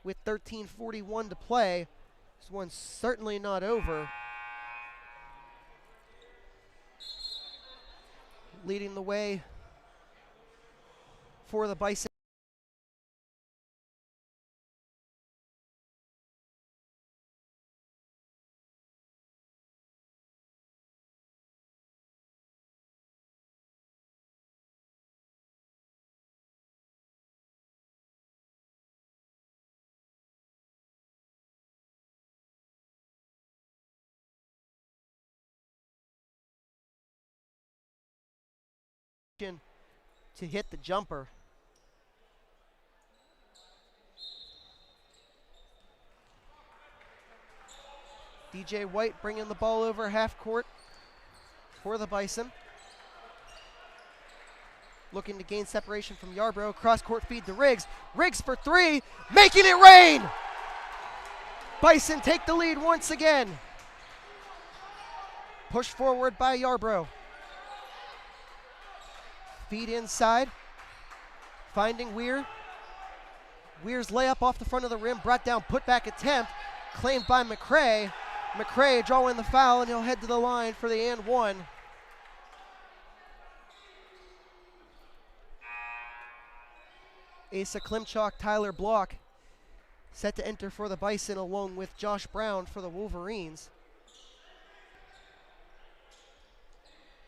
With 13:41 to play, this one's certainly not over. Leading the way for the Bison. To hit the jumper. DJ White bringing the ball over half court for the Bison. Looking to gain separation from Yarbrough. Cross court feed to Riggs. Riggs for 3, making it rain! Bison take the lead once again. Push forward by Yarbrough. Feed inside, finding Weir. Weir's layup off the front of the rim, brought down, put back attempt, claimed by McCray. McCray drawing the foul, and he'll head to the line for the and one. Asa Klimchuk, Tyler Block set to enter for the Bison, along with Josh Brown for the Wolverines.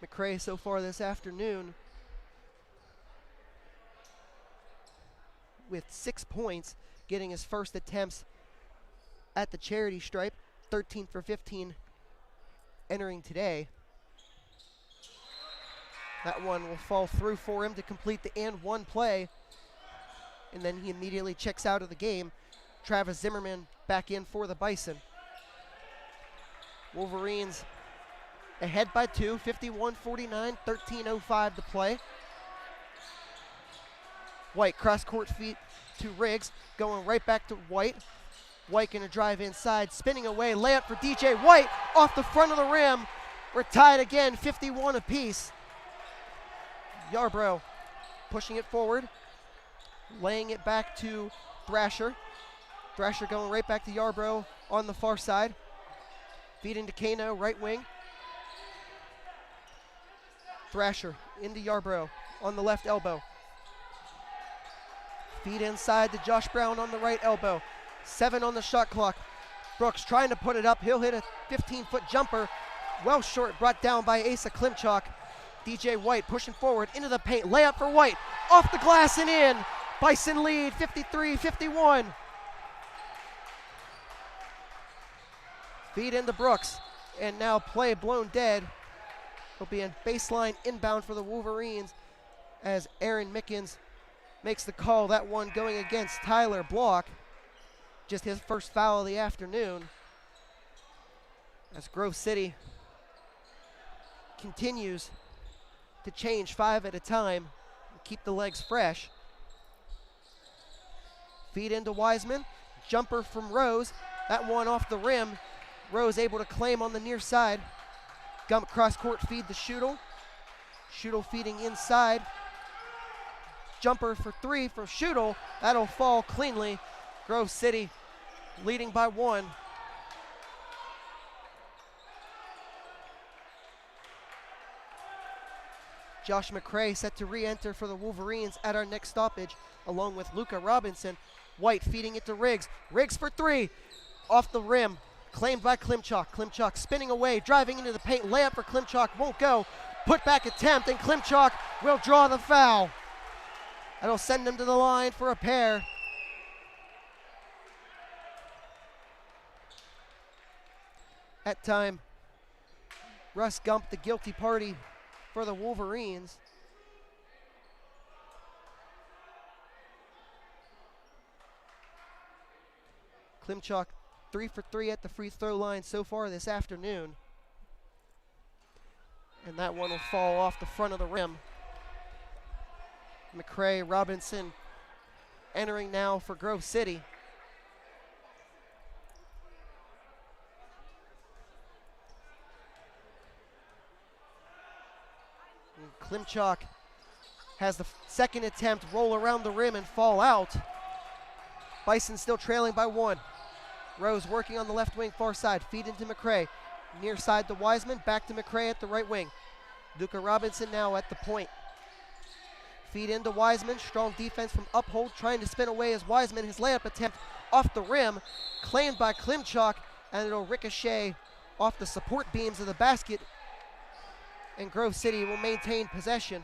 McCray so far this afternoon with 6 points, getting his first attempts at the charity stripe, 13 for 15 entering today. That one will fall through for him to complete the and one play, and then he immediately checks out of the game. Travis Zimmerman back in for the Bison. Wolverines ahead by 2, 51-49, 13:05 to play. White cross-court feed to Riggs, going right back to White. White gonna drive inside, spinning away, layup for DJ White, off the front of the rim. We're tied again, 51 apiece. Yarbrough pushing it forward, laying it back to Thrasher. Thrasher going right back to Yarbrough on the far side. Feeding to Kano, right wing. Thrasher into Yarbrough on the left elbow. Feed inside to Josh Brown on the right elbow. 7 on the shot clock. Brooks trying to put it up. He'll hit a 15-foot jumper. Well short, brought down by Asa Klimchuk. DJ White pushing forward into the paint. Layup for White. Off the glass and in. Bison lead 53-51. Feed into Brooks. And now play blown dead. It'll be a baseline inbound for the Wolverines as Aaron Mickens makes the call. That one going against Tyler Block. Just his first foul of the afternoon. As Grove City continues to change 5 at a time and keep the legs fresh. Feed into Wiseman. Jumper from Rose. That one off the rim. Rose able to claim on the near side. Gump cross-court feed to Schuttel. Schuttel feeding inside. Jumper for 3 for Schuttel. That'll fall cleanly. Grove City leading by 1. Josh McCray set to re-enter for the Wolverines at our next stoppage, along with Luca Robinson. White feeding it to Riggs. Riggs for 3. Off the rim. Claimed by Klimchuk. Klimchuk spinning away, driving into the paint. Layup for Klimchuk. Won't go. Put back attempt, and Klimchuk will draw the foul. That'll send him to the line for a pair. At time, Russ Gump, the guilty party for the Wolverines. Klimchuk 3 for 3 at the free throw line so far this afternoon. And that one will fall off the front of the rim. McCray, Robinson entering now for Grove City. And Klimchuk has the second attempt roll around the rim and fall out. Bison still trailing by 1. Rose working on the left wing far side. Feed into McCray. Near side to Wiseman. Back to McCray at the right wing. Luca Robinson now at the point. Feed into Wiseman. Strong defense from Uphold. Trying to spin away as Wiseman. His layup attempt off the rim. Claimed by Klimchuk. And it'll ricochet off the support beams of the basket. And Grove City will maintain possession.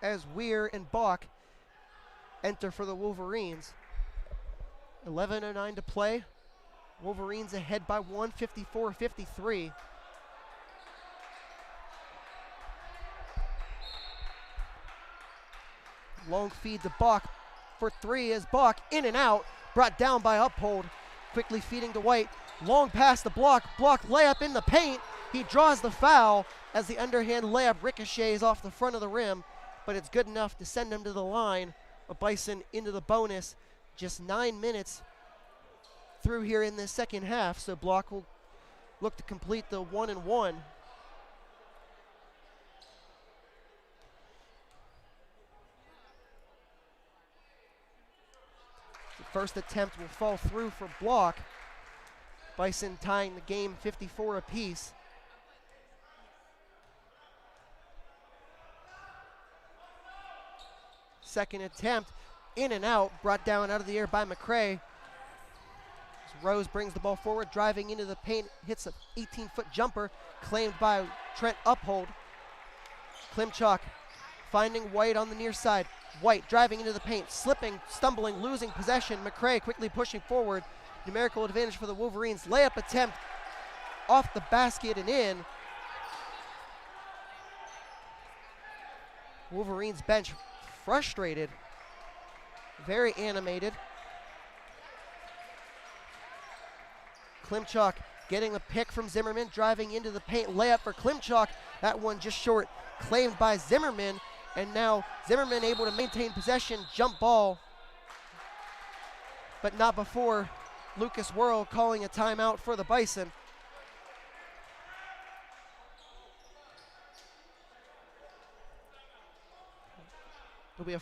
As Weir and Bach enter for the Wolverines. 11:09 to play. Wolverines ahead by 1, 54-53. Long feed to Bach for 3 as Bach in and out. Brought down by Uphold. Quickly feeding to White. Long pass to Block. Block layup in the paint. He draws the foul as the underhand layup ricochets off the front of the rim. But it's good enough to send him to the line. A Bison into the bonus. Just 9 minutes through here in the second half, so Block will look to complete the 1-and-1. The first attempt will fall through for Block. Bison tying the game 54 apiece. Second attempt. In and out, brought down out of the air by McCray. As Rose brings the ball forward, driving into the paint, hits a 18-foot jumper, claimed by Trent Uphold. Klimchuk finding White on the near side. White driving into the paint, slipping, stumbling, losing possession. McCray quickly pushing forward. Numerical advantage for the Wolverines. Layup attempt off the basket and in. Wolverines bench frustrated. Very animated. Klimchuk getting a pick from Zimmerman, driving into the paint. Layup for Klimchuk. That one just short. Claimed by Zimmerman. And now Zimmerman able to maintain possession, jump ball, but not before Lucas Worrell calling a timeout for the Bison. It'll be a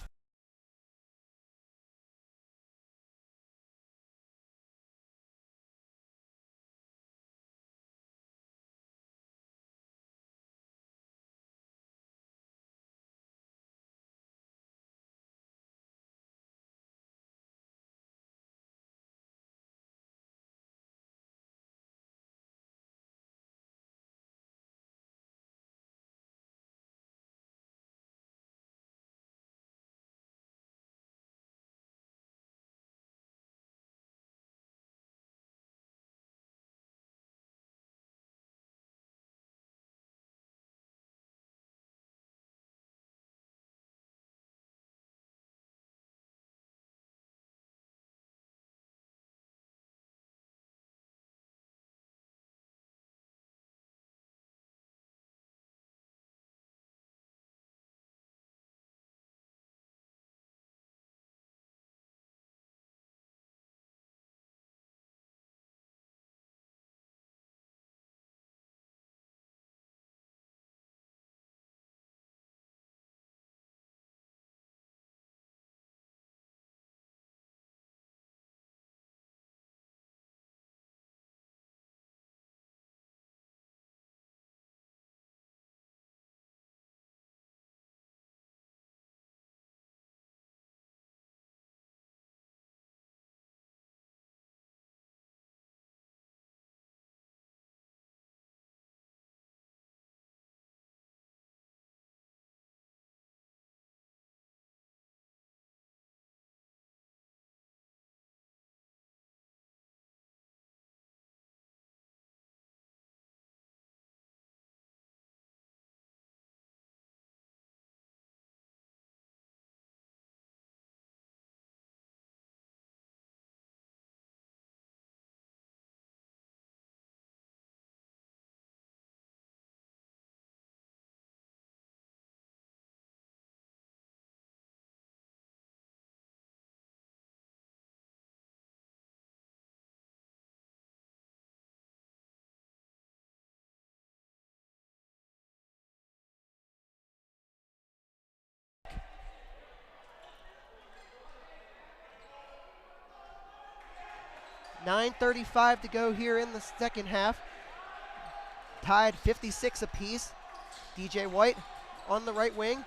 .9:35 to go here in the second half. Tied 56 apiece. DJ White on the right wing.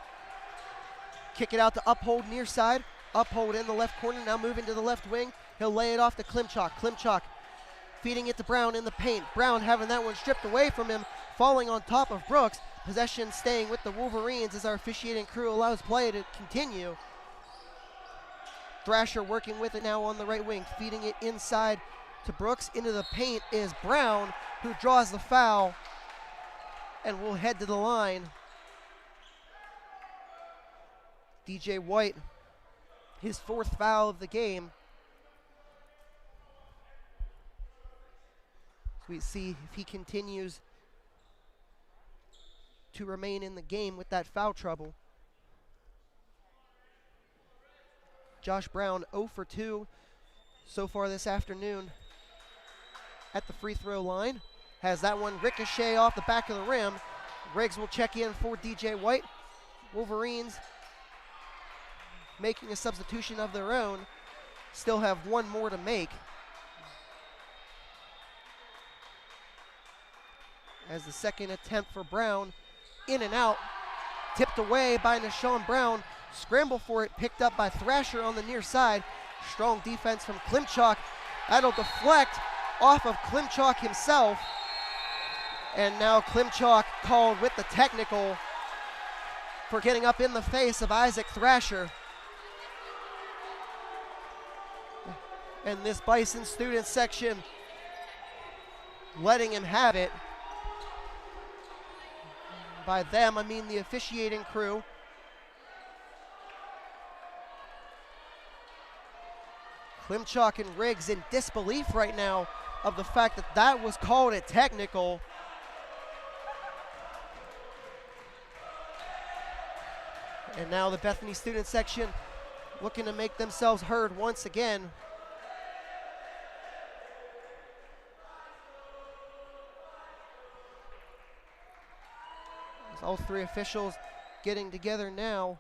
Kick it out to Uphold near side. Uphold in the left corner, now moving to the left wing. He'll lay it off to Klimchak. Klimchak feeding it to Brown in the paint. Brown having that one stripped away from him, falling on top of Brooks. Possession staying with the Wolverines as our officiating crew allows play to continue. Thrasher working with it now on the right wing, feeding it inside to Brooks. Into the paint is Brown, who draws the foul and will head to the line. DJ White, his fourth foul of the game. So we see if he continues to remain in the game with that foul trouble. Josh Brown 0 for 2 so far this afternoon at the free throw line. Has that one ricochet off the back of the rim. Riggs will check in for DJ White. Wolverines making a substitution of their own. Still have one more to make. As the second attempt for Brown, in and out, tipped away by Nashawn Brown. Scramble for it, picked up by Thrasher on the near side. Strong defense from Klimchak. That'll deflect off of Klimchak himself. And now Klimchak called with the technical for getting up in the face of Isaac Thrasher. And this Bison student section letting him have it. By them, I mean the officiating crew. Klimchak and Riggs in disbelief right now of the fact that that was called a technical. And now the Bethany student section looking to make themselves heard once again. As all three officials getting together now.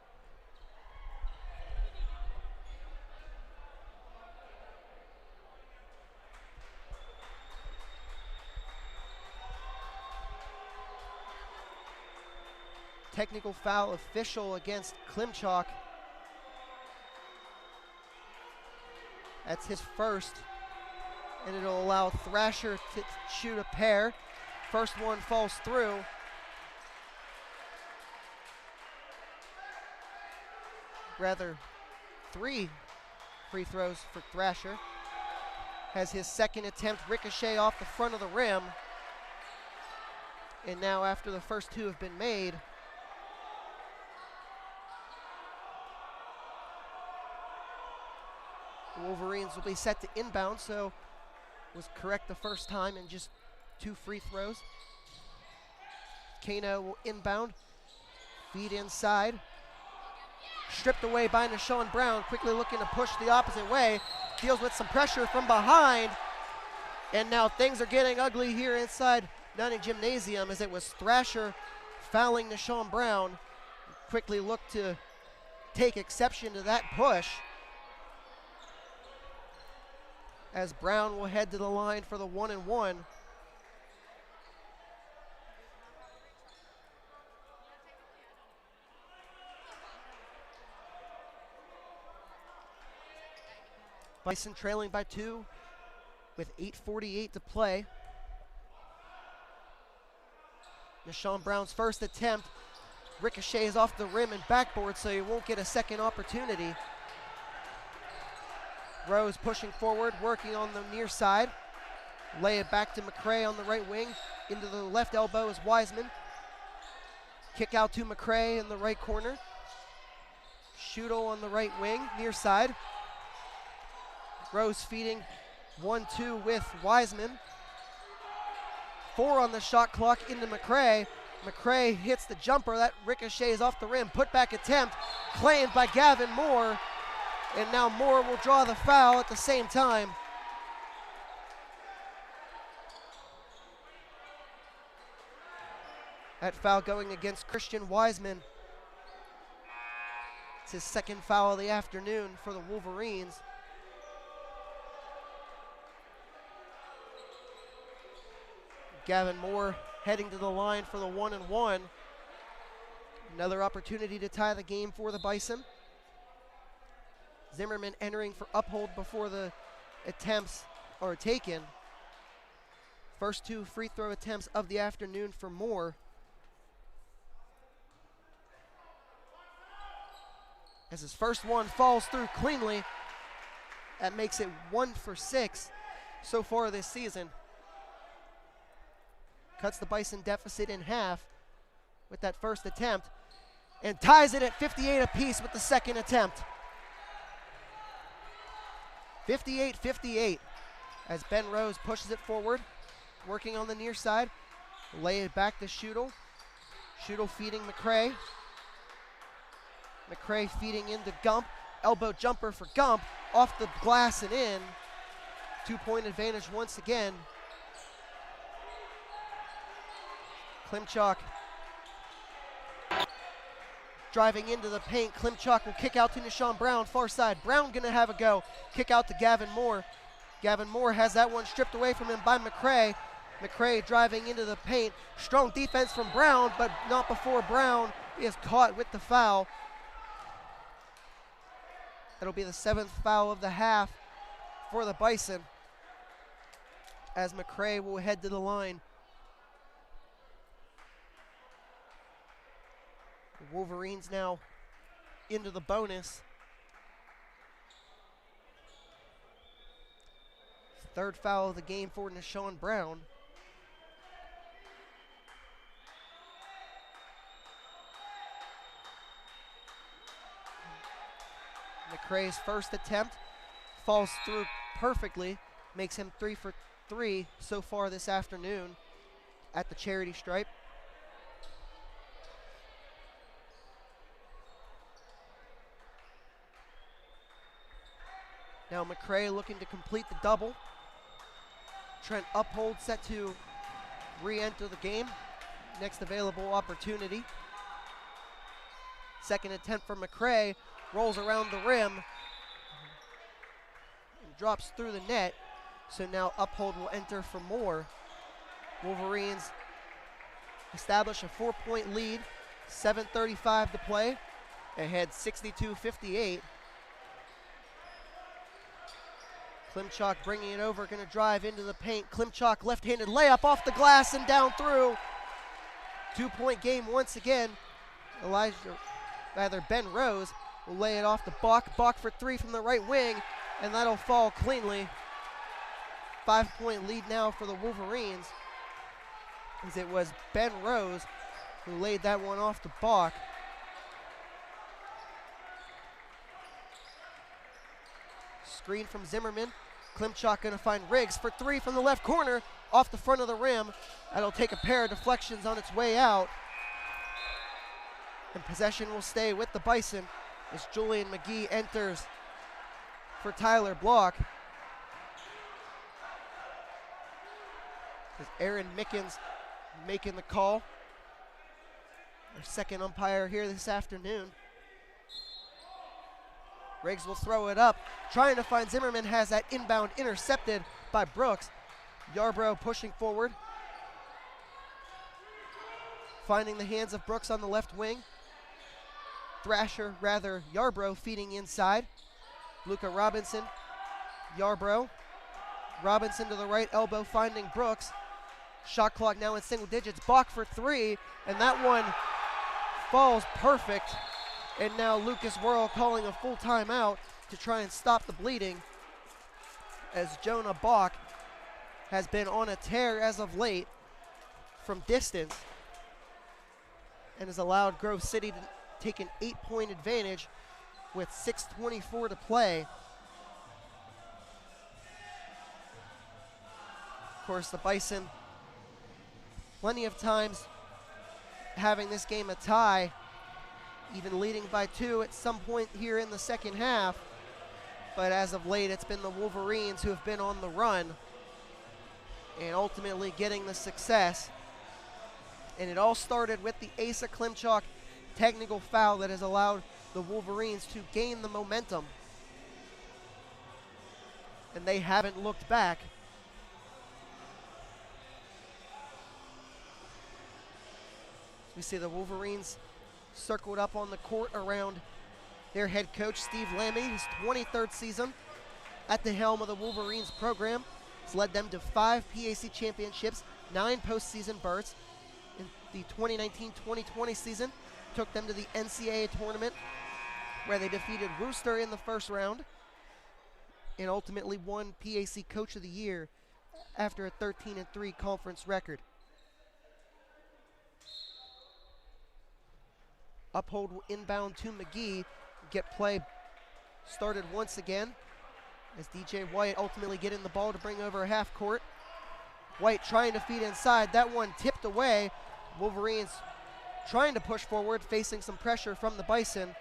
Technical foul official against Klimchak. That's his first, and it'll allow Thrasher to shoot a pair. First one falls through. Rather, 3 free throws for Thrasher. Has his second attempt ricochet off the front of the rim. And now after the first 2 have been made, Wolverines will be set to inbound, so was correct the first time and just 2 free throws. Kano will inbound, feed inside. Stripped away by Nashawn Brown, quickly looking to push the opposite way. Deals with some pressure from behind. And now things are getting ugly here inside Nunning Gymnasium as it was Thrasher fouling Nashawn Brown. Quickly looked to take exception to that push, as Brown will head to the line for the 1-and-1. Bison trailing by 2 with 8:48 to play. Nashawn Brown's first attempt ricochets off the rim and backboard, so he won't get a second opportunity. Rose pushing forward, working on the near side. Lay it back to McCray on the right wing. Into the left elbow is Wiseman. Kick out to McCray in the right corner. Shudo on the right wing, near side. Rose feeding 1-2 with Wiseman. 4 on the shot clock into McCray. McCray hits the jumper, that ricochets off the rim. Put back attempt, claimed by Gavin Moore. And now Moore will draw the foul at the same time. That foul going against Christian Wiseman. It's his second foul of the afternoon for the Wolverines. Gavin Moore heading to the line for the 1-and-1. Another opportunity to tie the game for the Bison. Zimmerman entering for uphold before the attempts are taken. First 2 free throw attempts of the afternoon for Moore. As his first one falls through cleanly, that makes it 1 for 6 so far this season. Cuts the Bison deficit in half with that first attempt and ties it at 58 apiece with the second attempt. 58-58 as Ben Rose pushes it forward, working on the near side. Lay it back to Shudo. Shudo feeding McCray. McCray feeding into Gump. Elbow jumper for Gump, off the glass and in. 2-point advantage once again. Klimchak driving into the paint. Klimchak will kick out to Nashawn Brown, far side. Brown gonna have a go. Kick out to Gavin Moore. Gavin Moore has that one stripped away from him by McCray. McCray driving into the paint. Strong defense from Brown, but not before Brown is caught with the foul. That'll be the 7th foul of the half for the Bison, as McCray will head to the line. The Wolverines now into the bonus. 3rd foul of the game for Nashawn Brown. McCray's first attempt falls through perfectly, makes him 3 for 3 so far this afternoon at the charity stripe. Now McCray looking to complete the double. Trent Uphold set to re-enter the game. Next available opportunity. Second attempt for McCray. Rolls around the rim. And drops through the net. So now Uphold will enter for more. Wolverines establish a 4-point lead. 7:35 to play. Ahead 62-58. Klimchuk bringing it over, going to drive into the paint. Klimchuk left-handed layup off the glass and down through. 2-point game once again. Ben Rose will lay it off to Bach. Bach for three from the right wing, and that'll fall cleanly. 5-point lead now for the Wolverines, as it was Ben Rose who laid that one off to Bach. Screen from Zimmerman. Klimchuk going to find Riggs for three from the left corner, off the front of the rim. That'll take a pair of deflections on its way out. And possession will stay with the Bison as Julian McGee enters for Tyler Block. As Aaron Mickens making the call. Our second umpire here this afternoon. Riggs will throw it up, trying to find Zimmerman, has that inbound intercepted by Brooks. Yarbrough pushing forward. Finding the hands of Brooks on the left wing. Yarbrough feeding inside. Luka Robinson, Yarbrough. Robinson to the right elbow, finding Brooks. Shot clock now in single digits. Bach for three, and that one falls perfect. And now Lucas Worrell calling a full timeout to try and stop the bleeding, as Jonah Bach has been on a tear as of late from distance and has allowed Grove City to take an 8-point advantage with 6:24 to play. Of course, the Bison plenty of times having this game a tie, even leading by 2 at some point here in the second half. But as of late, it's been the Wolverines who have been on the run and ultimately getting the success. And it all started with the Asa Klimchuk technical foul that has allowed the Wolverines to gain the momentum. And they haven't looked back. We see the Wolverines circled up on the court around their head coach, Steve Lammy, his 23rd season at the helm of the Wolverines program. It's led them to 5 PAC championships, 9 postseason berths. In the 2019-2020 season, took them to the NCAA tournament, where they defeated Worcester in the first round and ultimately won PAC Coach of the Year after a 13-3 conference record. Uphold will inbound to McGee. Get play started once again as DJ White ultimately getting the ball to bring over half court. White trying to feed inside. That one tipped away. Wolverines trying to push forward, facing some pressure from the Bison,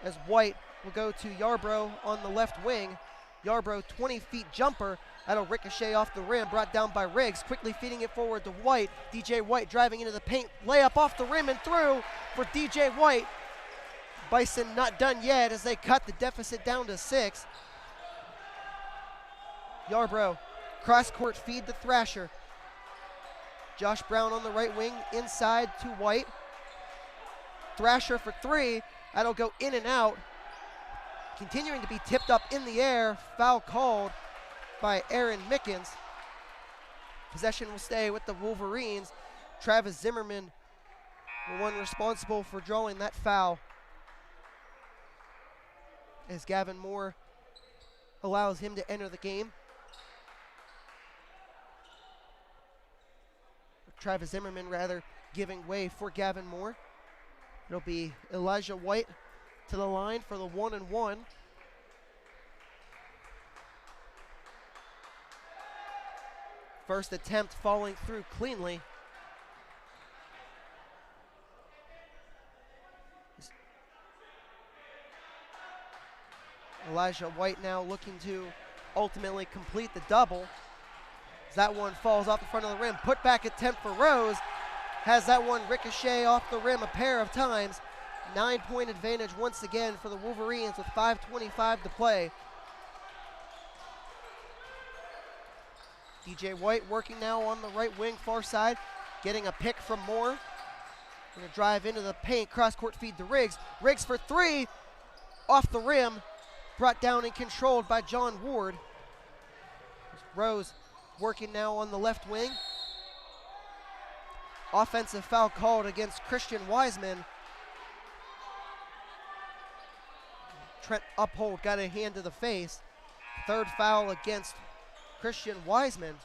as White will go to Yarbrough on the left wing. Yarbrough 20-feet jumper. That'll ricochet off the rim, brought down by Riggs, quickly feeding it forward to White. DJ White driving into the paint, layup off the rim and through for DJ White. Bison not done yet as they cut the deficit down to 6. Yarbrough, cross-court feed to Thrasher. Josh Brown on the right wing, inside to White. Thrasher for 3, that'll go in and out. Continuing to be tipped up in the air, foul called by Aaron Mickens. Possession will stay with the Wolverines. Travis Zimmerman, the one responsible for drawing that foul, as Gavin Moore allows him to enter the game. Travis Zimmerman rather giving way for Gavin Moore. It'll be Elijah White to the line for the 1-and-1. First attempt falling through cleanly. Elijah White now looking to ultimately complete the double. As that one falls off the front of the rim. Put back attempt for Rose. Has that one ricochet off the rim a pair of times. 9-point advantage once again for the Wolverines with 5:25 to play. DJ White working now on the right wing, far side, getting a pick from Moore. Gonna drive into the paint, cross-court feed to Riggs. Riggs for three, off the rim, brought down and controlled by John Ward. Rose working now on the left wing. Offensive foul called against Christian Wiseman. Trent Uphold got a hand to the face. Third foul against Christian Wiseman.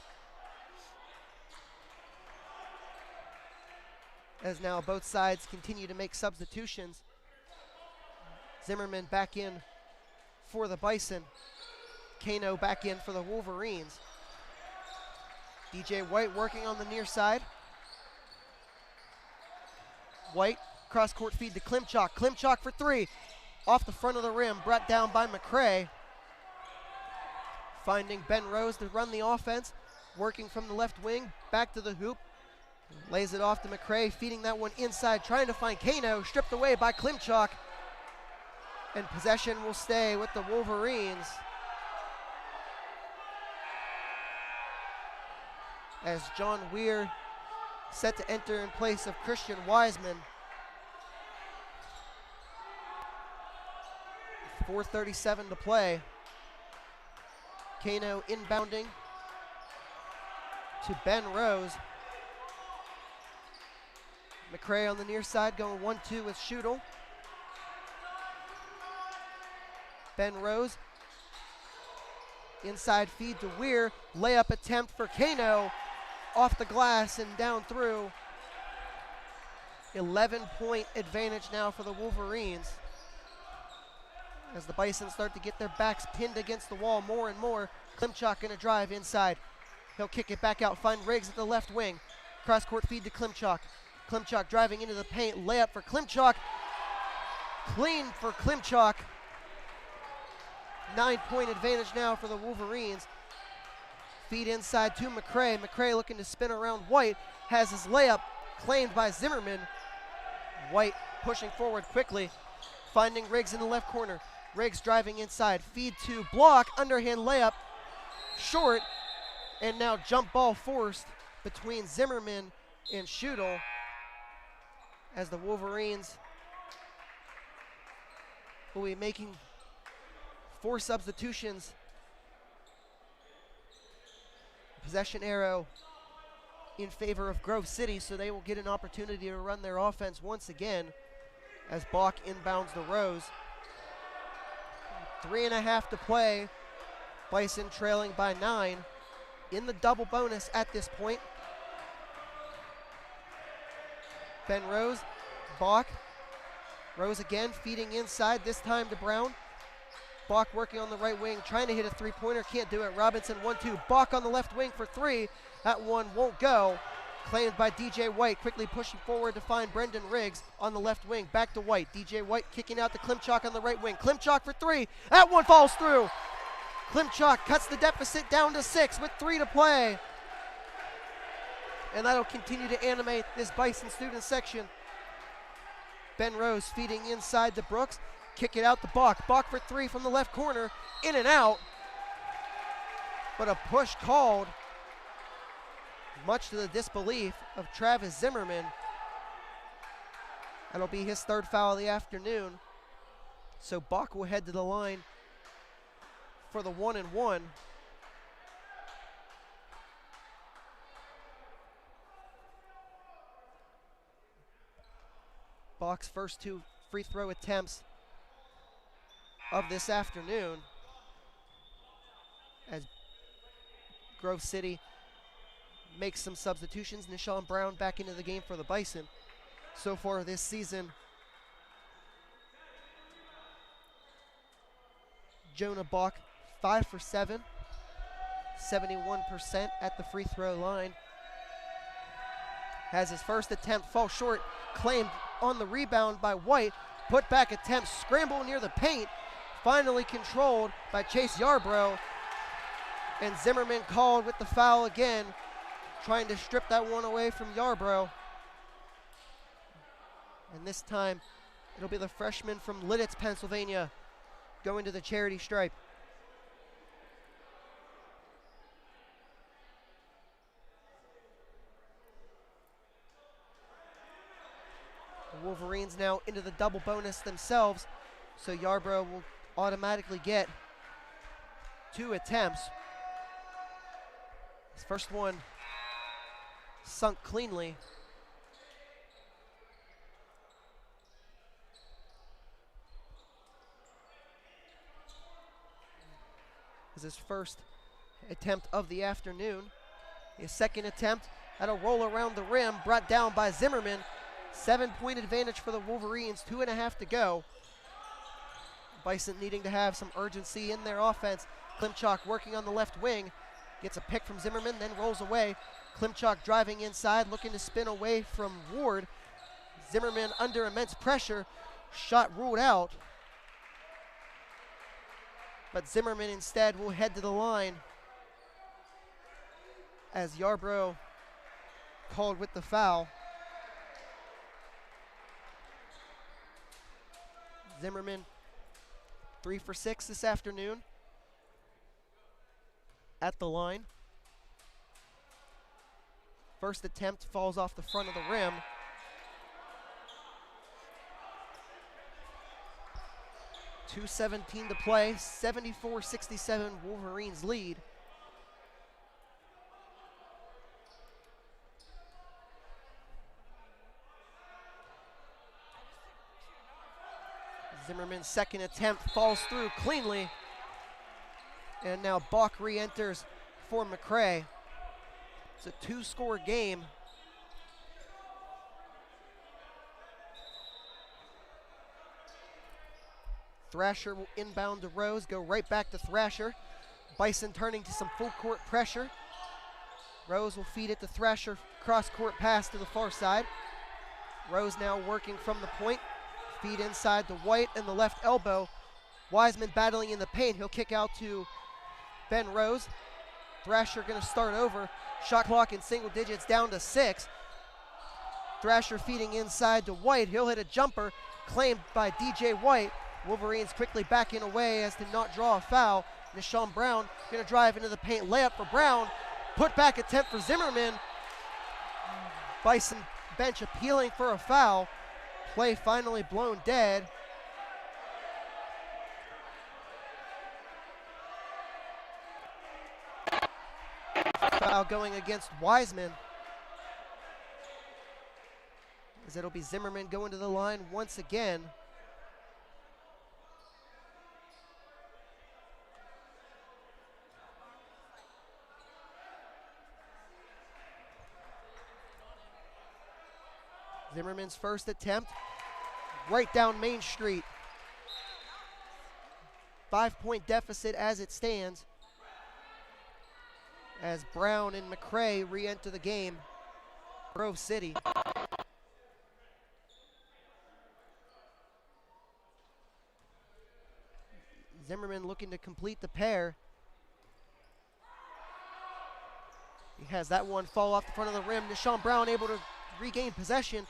As now both sides continue to make substitutions. Zimmerman back in for the Bison. Kano back in for the Wolverines. DJ White working on the near side. White, cross-court feed to Klimchak. Klimchak for three. Off the front of the rim, brought down by McCray. Finding Ben Rose to run the offense. Working from the left wing, back to the hoop. Lays it off to McCray, feeding that one inside, trying to find Kano, stripped away by Klimchak. And possession will stay with the Wolverines. As John Weir set to enter in place of Christian Wiseman. 4:37 to play. Kano inbounding to Ben Rose. McCray on the near side going 1-2 with Schuttel. Ben Rose. Inside feed to Weir. Layup attempt for Kano. Off the glass and down through. 11-point advantage now for the Wolverines. As the Bison start to get their backs pinned against the wall more and more. Klimchak gonna drive inside. He'll kick it back out, find Riggs at the left wing. Cross-court feed to Klimchak. Klimchak driving into the paint, layup for Klimchak. Clean for Klimchak. 9-point advantage now for the Wolverines. Feed inside to McCray. McCray looking to spin around White. Has his layup claimed by Zimmerman. White pushing forward quickly. Finding Riggs in the left corner. Riggs driving inside. Feed to block. Underhand layup. Short. And now jump ball forced between Zimmerman and Schuttel. As the Wolverines will be making 4 substitutions. Possession arrow in favor of Grove City, so they will get an opportunity to run their offense once again as Bach inbounds the Rose. 3.5 to play. Bison trailing by 9 in the double bonus at this point. Ben Rose, Bach. Rose again feeding inside, this time to Brown. Bach working on the right wing, trying to hit a three-pointer, can't do it. Robinson 1-2, Bach on the left wing for three. That one won't go. Claimed by DJ White, quickly pushing forward to find Brendan Riggs on the left wing. Back to White, DJ White kicking out to Klimchak on the right wing. Klimchak for three, that one falls through. Klimchak cuts the deficit down to 6 with 3 to play. And that'll continue to animate this Bison student section. Ben Rose feeding inside to Brooks. Kick it out to Bach. Bach for 3 from the left corner. In and out. But a push called, much to the disbelief of Travis Zimmerman. That'll be his 3rd foul of the afternoon. So Bach will head to the line for the 1-and-1. Bach's first 2 free throw attempts of this afternoon as Grove City makes some substitutions. Nishan Brown back into the game for the Bison. So far this season, Jonah Bach 5 for 7, 71% at the free throw line. Has his first attempt fall short, claimed on the rebound by White. Put back attempt, scramble near the paint. finally controlled by Chase Yarbrough. And Zimmerman called with the foul again, trying to strip that one away from Yarbrough. And this time, it'll be the freshman from Lidditz, Pennsylvania, going to the charity stripe. The Wolverines now into the double bonus themselves, so Yarbrough will automatically get 2 attempts. His first one sunk cleanly. Is his first attempt of the afternoon. His second attempt at a roll around the rim, brought down by Zimmerman. 7-point advantage for the Wolverines, 2.5 to go. Bison needing to have some urgency in their offense. Klimchak working on the left wing, gets a pick from Zimmerman, then rolls away. Klimchak driving inside, looking to spin away from Ward. Zimmerman under immense pressure, shot ruled out. But Zimmerman instead will head to the line as Yarbrough called with the foul. Zimmerman 3 for 6 this afternoon at the line. First attempt falls off the front of the rim. .217 to play, 74-67 Wolverines lead. Zimmerman's second attempt falls through cleanly. And now Bach re-enters for McCray. It's a 2-score game. Thrasher will inbound to Rose, go right back to Thrasher. Bison turning to some full court pressure. Rose will feed it to Thrasher, cross court pass to the far side. Rose now working from the point. Feed inside to White and the left elbow. Wiseman battling in the paint. He'll kick out to Ben Rose. Thrasher gonna start over. Shot clock in single digits down to 6. Thrasher feeding inside to White. He'll hit a jumper claimed by DJ White. Wolverines quickly backing away as to not draw a foul. Nishan Brown gonna drive into the paint. Layup for Brown. Put back attempt for Zimmerman. Bison bench appealing for a foul. Play finally blown dead. Foul going against Wiseman, as it'll be Zimmerman going to the line once again. Zimmerman's first attempt, right down Main Street. 5-point deficit as it stands, as Brown and McCray re-enter the game. Grove City. Zimmerman looking to complete the pair. He has that one fall off the front of the rim. Nishan Brown able to regain possession.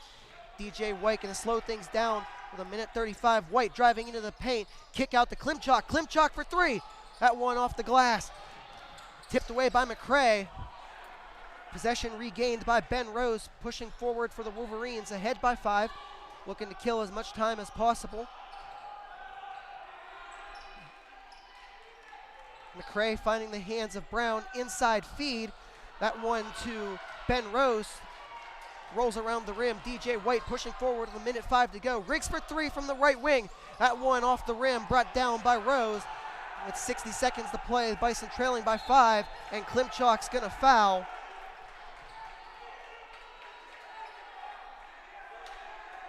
DJ White gonna slow things down with 1:35. White driving into the paint. Kick out to Klimchak. Klimchak for 3. That one off the glass. Tipped away by McCray. Possession regained by Ben Rose, pushing forward for the Wolverines, ahead by 5, looking to kill as much time as possible. McCray finding the hands of Brown, inside feed. That one to Ben Rose. Rolls around the rim. DJ White pushing forward with 1:05 to go. Riggs for 3 from the right wing. That one off the rim, brought down by Rose. With 60 seconds to play, Bison trailing by 5, and Klimchak's gonna foul.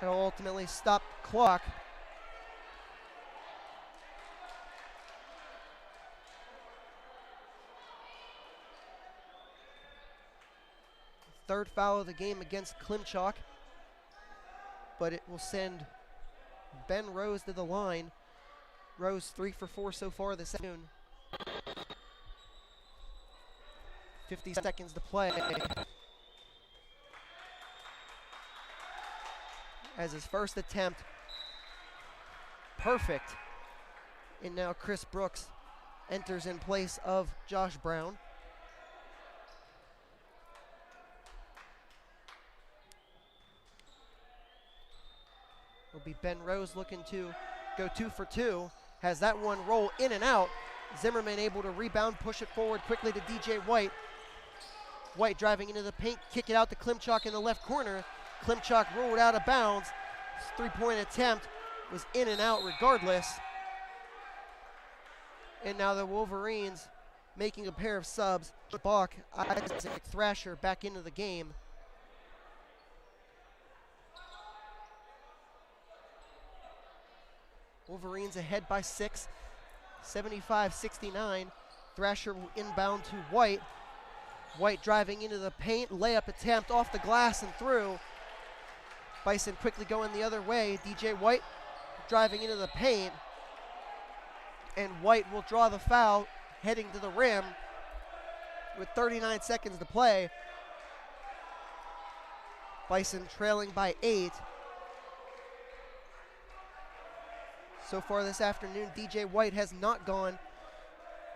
It'll ultimately stop the clock. Third foul of the game against Klimchak, but it will send Ben Rose to the line Rose 3 for 4 so far this afternoon. 50 seconds to play. As his first attempt, perfect. And now Chris Brooks enters in place of Josh Brown. Will be Ben Rose looking to go 2 for 2. Has that one roll in and out. Zimmerman able to rebound, push it forward quickly to DJ White. White driving into the paint, kick it out to Klimchuk in the left corner. Klimchuk rolled out of bounds. His three-point attempt was in and out regardless. And now the Wolverines making a pair of subs. Bach, Isaac, Thrasher back into the game. Wolverines ahead by 6, 75-69. Thrasher will inbound to White. White driving into the paint, layup attempt off the glass and through. Bison quickly going the other way. DJ White driving into the paint. And White will draw the foul, heading to the rim with 39 seconds to play. Bison trailing by 8. So far this afternoon, DJ White has not gone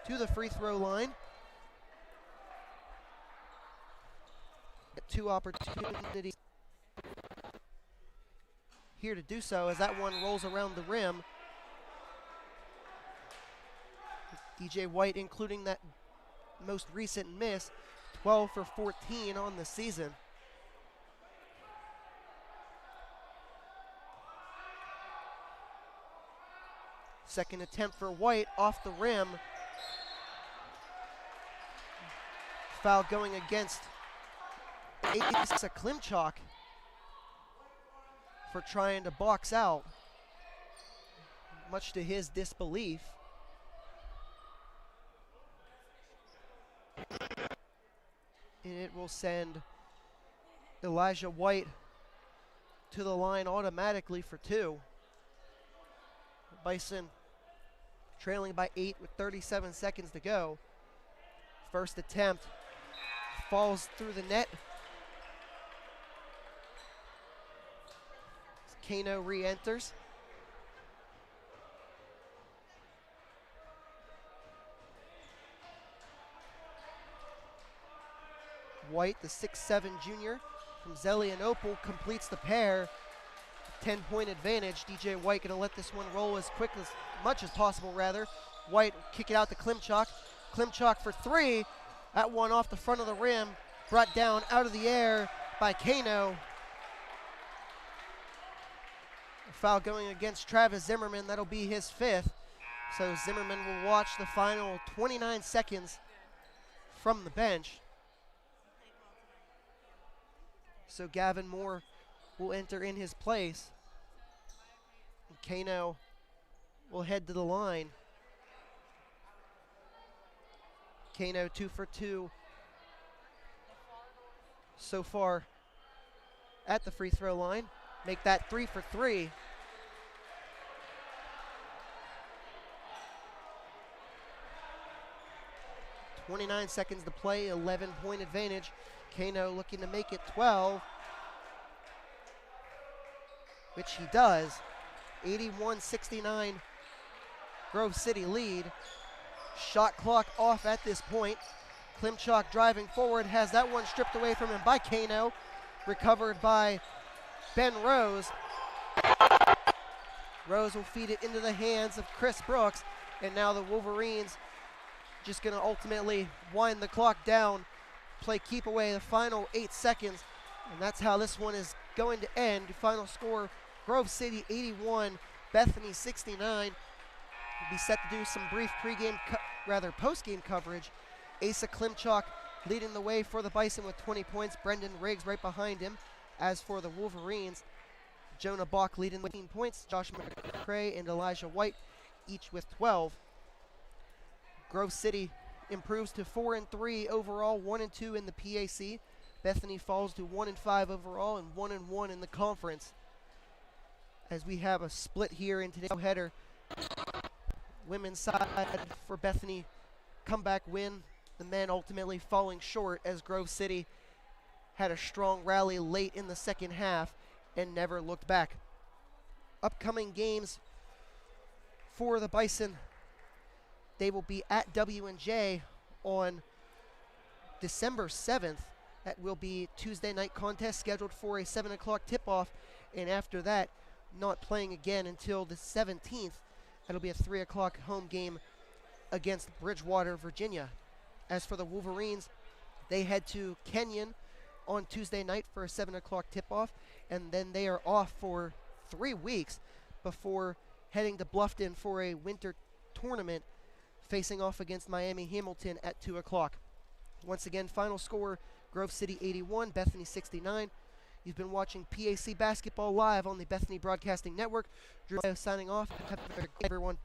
to the free throw line. Two opportunities here to do so as that one rolls around the rim. DJ White, including that most recent miss, 12 for 14 on the season. Second attempt for White off the rim. Foul going against Asa Klimchuk for trying to box out, much to his disbelief. And it will send Elijah White to the line automatically for 2. Bison trailing by 8 with 37 seconds to go. First attempt falls through the net. Kano re-enters. White, the 6'7" junior from Zelienople, completes the pair. 10-point advantage. DJ White going to let this one roll as much as possible rather. White kick it out to Klimchuk. Klimchuk for 3. That one off the front of the rim, brought down out of the air by Kano. A foul going against Travis Zimmerman. That'll be his 5th. So Zimmerman will watch the final 29 seconds from the bench. So Gavin Moore will enter in his place. Kano will head to the line. Kano 2 for 2 so far at the free throw line. Make that 3 for 3. .29 seconds to play, 11-point advantage. Kano looking to make it 12, which he does. 81-69 Grove City lead. Shot clock off at this point. Klimchuk driving forward, has that one stripped away from him by Kano. Recovered by Ben Rose. Rose will feed it into the hands of Chris Brooks. And now the Wolverines just going to ultimately wind the clock down. Play keep away the final 8 seconds. And that's how this one is going to end. Final score, Grove City 81, Bethany 69. We'll be set to do some brief post-game coverage. Asa Klimchuk leading the way for the Bison with 20 points. Brendan Riggs right behind him. As for the Wolverines, Jonah Bach leading with 18 points. Josh McCray and Elijah White each with 12. Grove City improves to 4-3 overall, 1-2 in the PAC. Bethany falls to 1-5 overall and 1-1 in the conference. As we have a split here in today's header women's side for Bethany, comeback win. The men ultimately falling short as Grove City had a strong rally late in the second half and never looked back. Upcoming games for the Bison, they will be at W&J on December 7th. That will be Tuesday night contest scheduled for a 7 o'clock tip-off, and after that, not playing again until the 17th. That'll be a 3 o'clock home game against Bridgewater, Virginia. As for the Wolverines, they head to Kenyon on Tuesday night for a 7 o'clock tip-off, and then they are off for 3 weeks before heading to Bluffton for a winter tournament, facing off against Miami Hamilton at 2 o'clock. Once again, final score, Grove City 81, Bethany 69. You've been watching PAC Basketball live on the Bethany Broadcasting Network. Drew signing off. Have a great day, everyone.